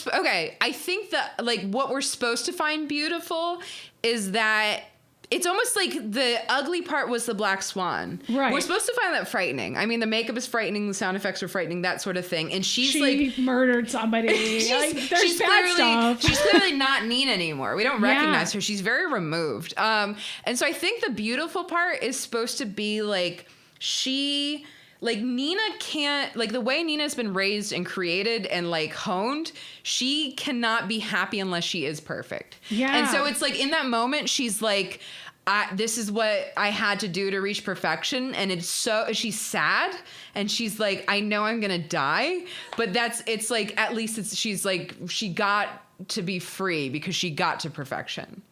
I think that like what we're supposed to find beautiful is that it's almost like the ugly part was the Black Swan. Right. We're supposed to find that frightening. I mean, the makeup is frightening, the sound effects are frightening, that sort of thing. And she like murdered somebody. She's bad stuff. She's clearly not Nina anymore. We don't recognize her. She's very removed. And so I think the beautiful part is supposed to be like like Nina can't, like the way Nina's been raised and created and like honed, she cannot be happy unless she is perfect. Yeah. And so it's like in that moment, she's like, this is what I had to do to reach perfection. And she's sad and she's like, I know I'm going to die, but it's like, at least she's like, she got to be free because she got to perfection.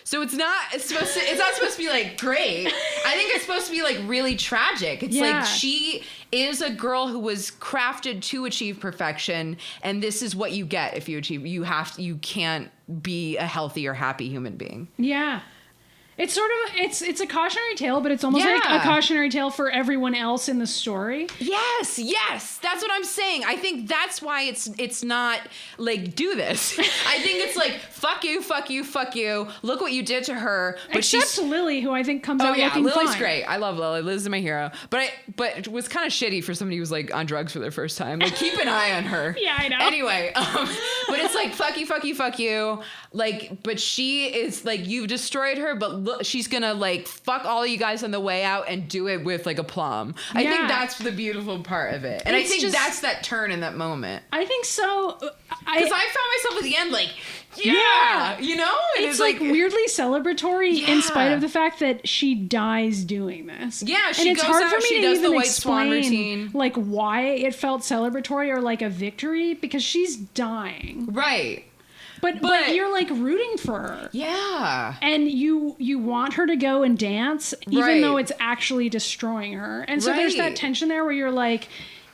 So it's not supposed to be like great. I think it's supposed to be like really tragic. It's like she is a girl who was crafted to achieve perfection, and this is what you get if you achieve. You can't be a healthy or happy human being. Yeah. It's sort of, it's a cautionary tale, but it's almost like a cautionary tale for everyone else in the story. Yes, that's what I'm saying. I think that's why it's not like, do this. I think it's like, fuck you, fuck you, fuck you. Look what you did to her. But Except Lily, who I think comes out looking Lily's fine. great. I love Lily. Lily's my hero. But it was kind of shitty for somebody who was like on drugs for their first time. Like, keep an eye on her. Yeah, I know. Anyway, but it's like, fuck you, fuck you, fuck you. Like, but she is like, you've destroyed her, but look, she's gonna like fuck all you guys on the way out and do it with like aplomb. I think that's the beautiful part of it. And I think that's that turn in that moment. I think so. Because I found myself at the end like, you know? And it's like weirdly celebratory in spite of the fact that she dies doing this. Yeah, she goes out, she does the White Swan routine. Like why it felt celebratory or like a victory, because she's dying. Right. But you're like rooting for her. Yeah. And you want her to go and dance, even though it's actually destroying her. And so there's that tension there where you're like,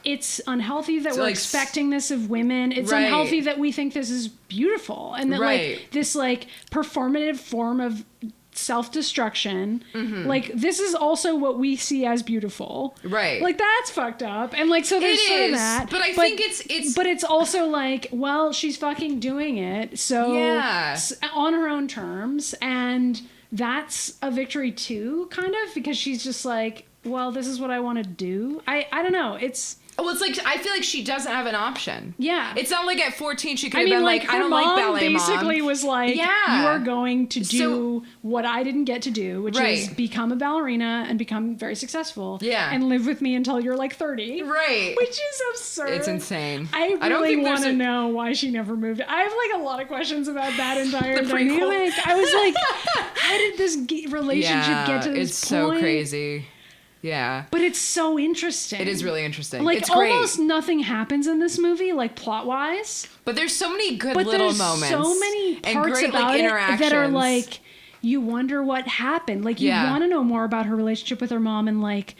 it's unhealthy that we're expecting this of women. It's unhealthy that we think this is beautiful. And that like this like performative form of self-destruction, like this is also what we see as beautiful, right? Like that's fucked up, and like so there's sort of that. But I think it's but it's also like, well, she's fucking doing it, so on her own terms, and that's a victory too, kind of, because she's just like, well, this is what I want to do. I don't know. Well, it's like, I feel like she doesn't have an option. Yeah. It's not like at 14 she could have been like, I don't like ballet, Mom. Basically was like, you are going to do what I didn't get to do, which is become a ballerina and become very successful. Yeah. And live with me until you're like 30. Right. Which is absurd. It's insane. I really want to know why she never moved. I have like a lot of questions about that entire dynamic. I was like, how did this relationship get to this point? It's so crazy. Yeah. But it's so interesting. It is really interesting. Like, it's great. Almost nothing happens in this movie, like, plot-wise. But there's so many good little moments. So many parts about it that are, like, you wonder what happened. Like, you want to know more about her relationship with her mom, and, like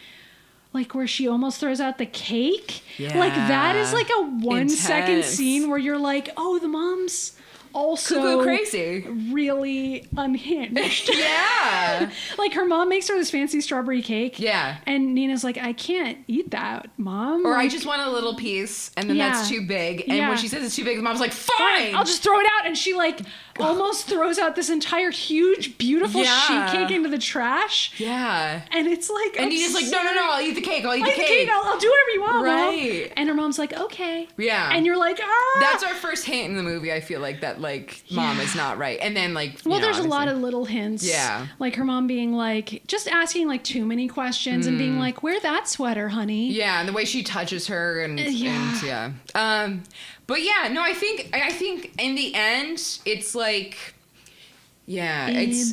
where she almost throws out the cake. Yeah. Like, that is, like, a 1 second scene where you're like, oh, the mom's also cuckoo crazy, really unhinged. Yeah. Like her mom makes her this fancy strawberry cake. Yeah. And Nina's like, I can't eat that, Mom. Or I just want a little piece, and then that's too big. And when she says it's too big, the mom's like, fine, I'll just throw it out. And she like almost throws out this entire huge, beautiful sheet cake into the trash. Yeah. And it's like, and Nina's like, no, I'll eat the cake. I'll eat the cake. I'll do whatever you want, right. Mom. And her mom's like, okay. Yeah. And you're like, ah. That's our first hint in the movie, I feel like, that like mom is not right. And then like, well, there's a lot of little hints. Yeah. Like her mom being like, just asking like too many questions and being like, wear that sweater, honey. Yeah. And the way she touches her and but yeah, no, I think in the end, it's like, in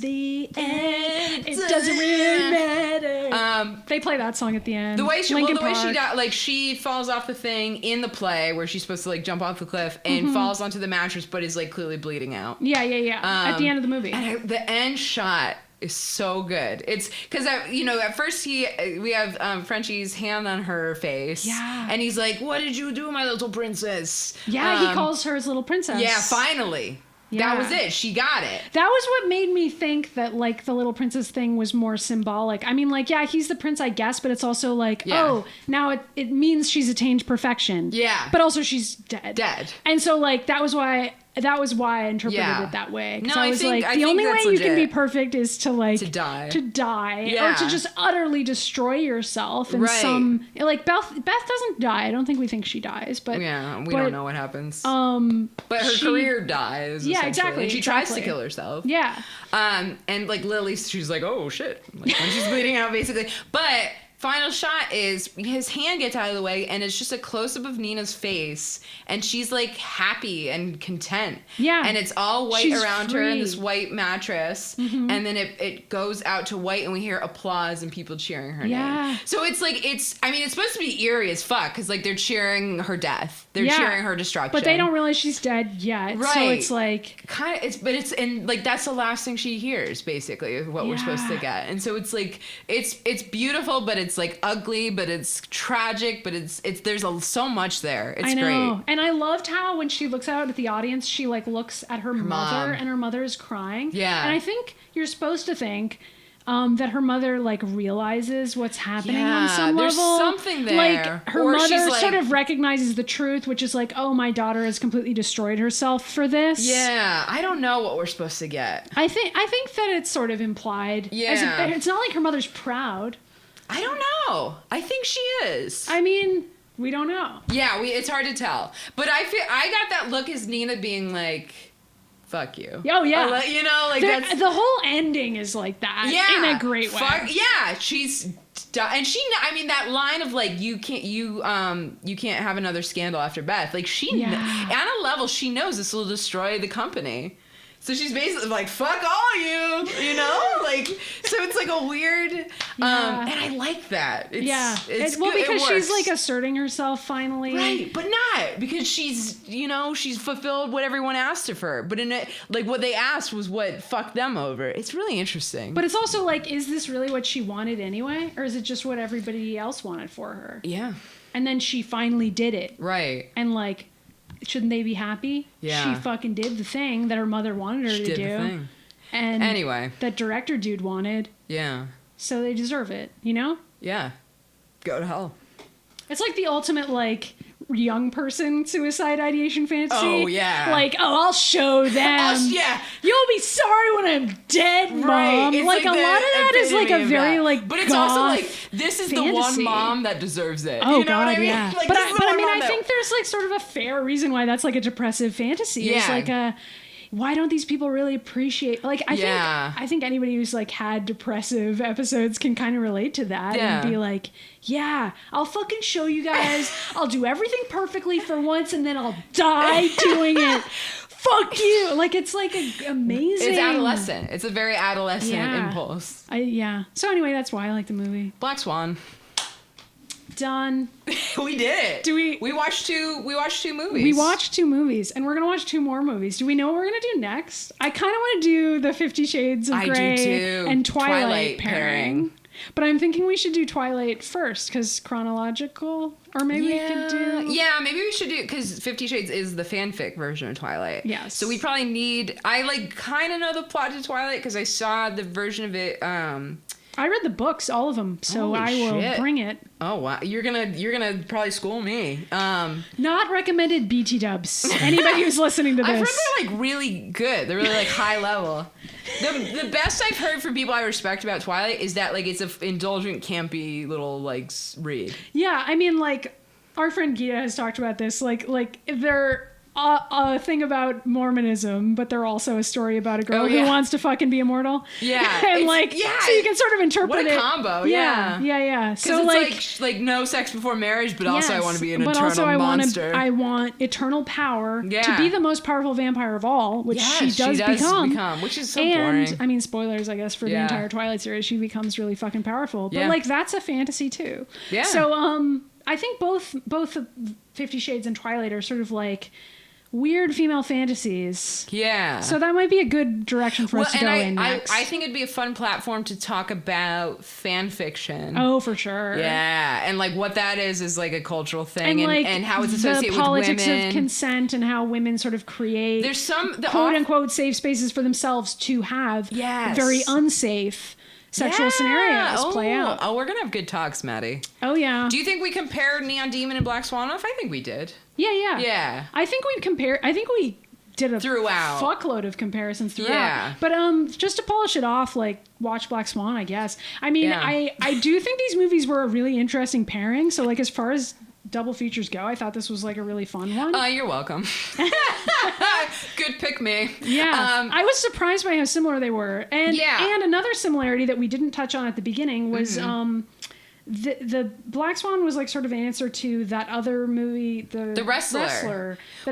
the end, it doesn't really matter. They play that song at the end. The way she Park. died, like she falls off the thing in the play where she's supposed to like jump off the cliff and falls onto the mattress, but is like clearly bleeding out. Yeah. At the end of the movie. And the end shot is so good. It's because at first we have Frenchie's hand on her face. Yeah. And he's like, "What did you do, my little princess?" Yeah, he calls her his little princess. Yeah, finally. Yeah. That was it. She got it. That was what made me think that, like, the little princess thing was more symbolic. I mean, like, yeah, he's the prince, I guess, but it's also like, oh, now it means she's attained perfection. Yeah. But also she's dead. And so, like, that was why I interpreted it that way. Because I was like, the only way you can be perfect is to, like... To die. Yeah. Or to just utterly destroy yourself. And like, Beth doesn't die. I don't think we think she dies, but... Yeah, we don't know what happens. But her career dies. Yeah, exactly. And she tries to kill herself. Yeah. And, like, Lily, she's like, oh, shit. Like, when she's bleeding out, basically. But... Final shot is his hand gets out of the way and it's just a close-up of Nina's face and she's like happy and content. Yeah. And it's all white around her in this white mattress. And then it goes out to white and we hear applause and people cheering her name. So it's like, it's supposed to be eerie as fuck because like they're cheering her death. They're cheering her destruction. But they don't realize she's dead yet. Right. So it's like... and like that's the last thing she hears basically is what we're supposed to get. And so it's like, it's beautiful, but it's like ugly, but it's tragic, but it's there's so much there. It's great. And I loved how when she looks out at the audience, she like looks at her mother and her mother is crying. Yeah. And I think you're supposed to think that her mother like realizes what's happening on some there's level. Something there. Like her mother sort of recognizes the truth, which is like, oh, my daughter has completely destroyed herself for this. Yeah, I don't know what we're supposed to get. I think that it's sort of implied. Yeah. It's not like her mother's proud. I don't know. I think she is. I mean, we don't know. Yeah, it's hard to tell. But I got that look as Nina being like, fuck you. Oh, yeah. Like that's... The whole ending is like that in a great way. Yeah, she's... And she, I mean, that line of like, you can't have another scandal after Beth. Like on a level, she knows this will destroy the company. So she's basically like, fuck all you, like, so it's like a weird, and I like that. It's well, good. because she's like asserting herself finally. Right, but not, because she's fulfilled what everyone asked of her. But like what they asked was what fucked them over. It's really interesting. But it's also like, is this really what she wanted anyway? Or is it just what everybody else wanted for her? Yeah. And then she finally did it. Right. And like, shouldn't they be happy? Yeah. She fucking did the thing that her mother wanted her to do. The thing. And anyway, that director dude wanted. Yeah. So they deserve it, you know? Yeah. Go to hell. It's like the ultimate like young person suicide ideation fantasy. Oh yeah. Like, oh, I'll show them. Yeah. You'll be sorry when I'm dead, Mom. Right. It's like a lot of that is like a very like. But it's also like this is fantasy. The one mom that deserves it. Oh, you know God, what I mean? yeah. Like, but I mean, I think there's like sort of a fair reason why that's like a depressive fantasy. Yeah. It's like why don't these people really appreciate, like, I think anybody who's like had depressive episodes can kind of relate to that and be like, yeah, I'll fucking show you guys. I'll do everything perfectly for once and then I'll die doing it. Fuck you. Like, it's like amazing. It's adolescent. It's a very adolescent impulse. So anyway, that's why I like the movie. Black Swan. Done. We did it. We watched two movies. We watched 2 movies, and we're gonna watch 2 more movies. Do we know what we're gonna do next? I kind of want to do the 50 Shades of Grey and Twilight pairing. But I'm thinking we should do Twilight first, because chronological, or maybe we could do... Yeah, maybe we should do, because 50 Shades is the fanfic version of Twilight. Yes. So we probably need... I, like, kind of know the plot to Twilight, because I saw the version of it... I read the books, all of them, so I will bring it. Oh wow, you're gonna probably school me. Not recommended, BT dubs. Anybody who's listening to this, I've heard they're like really good. They're really like high level. The best I've heard from people I respect about Twilight is that like it's an indulgent, campy little like read. Yeah, I mean like our friend Gita has talked about this. Like they're a thing about Mormonism, but they're also a story about a girl who wants to fucking be immortal. Yeah. And so you can sort of interpret what a combo. Yeah. So it's like no sex before marriage, but also I want to be an eternal monster. I want eternal power to be the most powerful vampire of all, which she does become. Which is so boring. And I mean, spoilers, I guess, for the entire Twilight series, she becomes really fucking powerful. But like, that's a fantasy too. Yeah. So I think both 50 Shades and Twilight are sort of like weird female fantasies. Yeah. So that might be a good direction for us to go in next. I think it'd be a fun platform to talk about fan fiction. Oh, for sure. Yeah. And like what that is like a cultural thing and how it's associated with women. The politics of consent and how women sort of create quote unquote safe spaces for themselves to have very unsafe sexual scenarios play out. Oh, we're gonna have good talks, Maddie. Oh yeah. Do you think we compared Neon Demon and Black Swan off? I think we did. Yeah. I think we did a throughout fuckload of comparisons throughout. Yeah. But just to polish it off, like watch Black Swan, I guess. I mean, I do think these movies were a really interesting pairing. So like as far as double features go, I thought this was like a really fun one. You're welcome. Good pick me. Yeah. I was surprised by how similar they were. And another similarity that we didn't touch on at the beginning was the Black Swan was like sort of an answer to that other movie, The Wrestler. I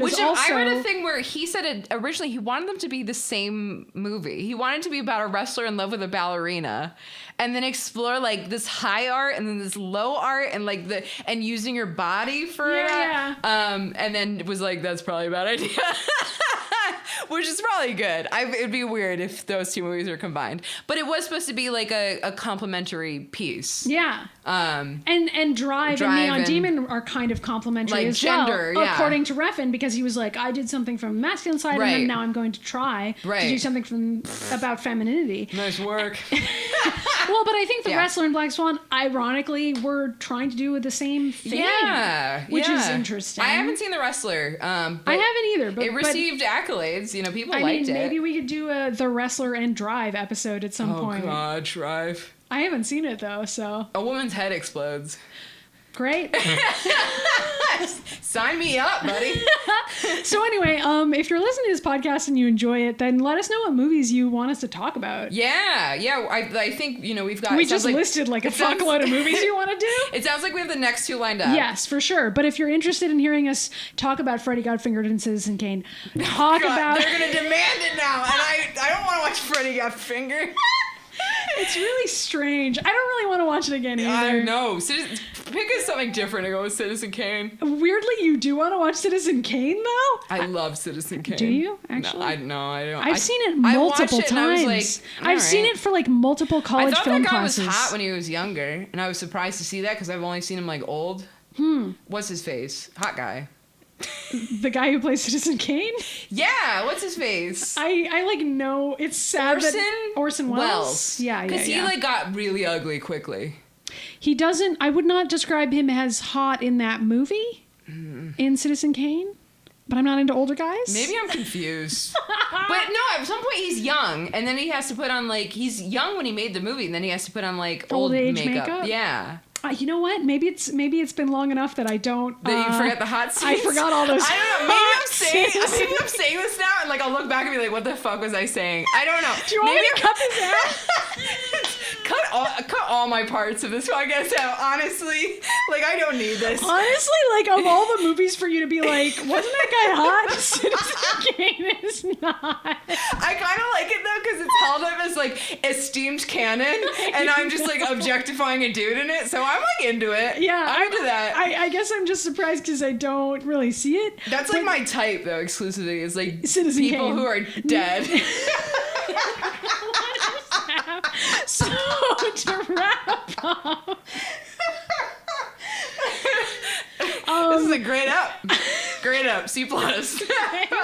read a thing where he said originally he wanted them to be the same movie. He wanted to be about a wrestler in love with a ballerina, and then explore like this high art and then this low art and like and using your body for it. And then it was like, that's probably a bad idea. Which is probably good. It'd be weird if those two movies were combined. But it was supposed to be like a complementary piece. Yeah. And Drive and Neon Demon are kind of complementary as gender, well. According to Refn, because he was like, I did something from the masculine side and then now I'm going to try to do something about femininity. Nice work. Well, but I think The Wrestler and Black Swan, ironically, were trying to do the same thing. Which is interesting. I haven't seen The Wrestler. But I haven't either. But it received accolades. You know, people liked it. Maybe we could do a The Wrestler and Drive episode at some point. Oh, God, Drive. I haven't seen it, though, so... A woman's head explodes. Great. Sign me up, buddy. So anyway, if you're listening to this podcast and you enjoy it, then let us know what movies you want us to talk about. Yeah. I think, we've got... We just listed like a fuckload of movies you want to do. It sounds like we have the next two lined up. Yes, for sure. But if you're interested in hearing us talk about Freddy Got Fingered and Citizen Kane, they're going to demand it now, and I don't want to watch Freddy Got Fingered. It's really strange. I don't really want to watch it again either. I know. Pick us something different and go with Citizen Kane. Weirdly, you do want to watch Citizen Kane, though? I love Citizen Kane. Do you, actually? No, I don't. I've seen it multiple times. I've seen it for like multiple college film classes. I thought that guy was hot when he was younger, and I was surprised to see that because I've only seen him like old. What's his face? Hot guy. The guy who plays Citizen Kane? Yeah, what's his face? I like know. It's sad that Orson Welles. Yeah. Because he like got really ugly quickly. He doesn't. I would not describe him as hot in that movie, in Citizen Kane. But I'm not into older guys. Maybe I'm confused. But no, at some point he's young, and then he has to put on like he's young when he made the movie, and then he has to put on like old age makeup. Yeah. You know what? Maybe it's been long enough that I don't. That you forget the hot scenes. I forgot all those. I don't know. Maybe I'm saying this now, and like I'll look back and be like, "What the fuck was I saying?" I don't know. Do you want me to cut this out? Cut all my parts of this podcast out. Honestly, like I don't need this. Honestly, like of all the movies for you to be like, wasn't that guy hot? Citizen Kane is not. I kind of like it though because it's held up as like esteemed canon, and I'm just like objectifying a dude in it, so I'm like into it. Yeah, I'm into that. I guess I'm just surprised because I don't really see it. That's like my type though. Exclusively is like Citizen people Kane. Who are dead. So to wrap up, this is a great up. Great up. C+. Thanks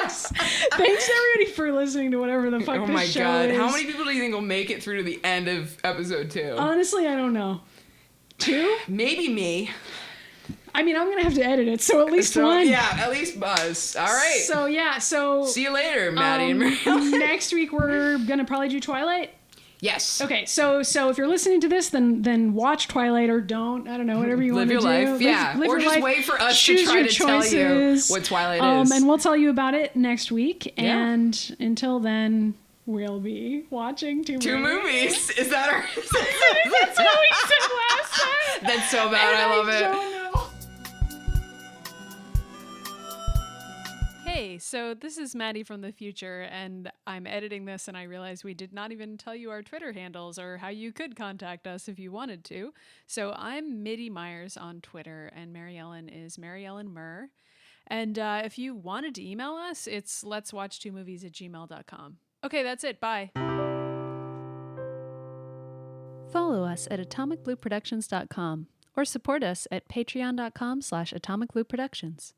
everybody for listening to whatever the fuck this show is. How many people do you think will make it through to the end of episode 2? Honestly, I don't know. 2? Maybe me. I mean, I'm going to have to edit it, so at least one. Yeah, at least Buzz. All right. So, see you later, Maddie and Mariel. Next week, we're going to probably do Twilight. Yes. Okay, so if you're listening to this, then watch Twilight or don't. I don't know, whatever you want to do. Live your life, yeah. Live or your just life. wait for us Choose to try your to tell you what Twilight is. And we'll tell you about it next week. Yeah. And until then, we'll be watching two movies. Is that our... That's what we said last time. That's so bad. I love it. Don't know. Hey, so this is Maddie from the future, and I'm editing this, and I realize we did not even tell you our Twitter handles or how you could contact us if you wanted to. So I'm Mitty Myers on Twitter, and Mary Ellen is Mary Ellen Murr. And if you wanted to email us, it's letswatch2movies@gmail.com. Okay, that's it. Bye. Follow us at atomicblueproductions.com or support us at patreon.com/atomicblueproductions.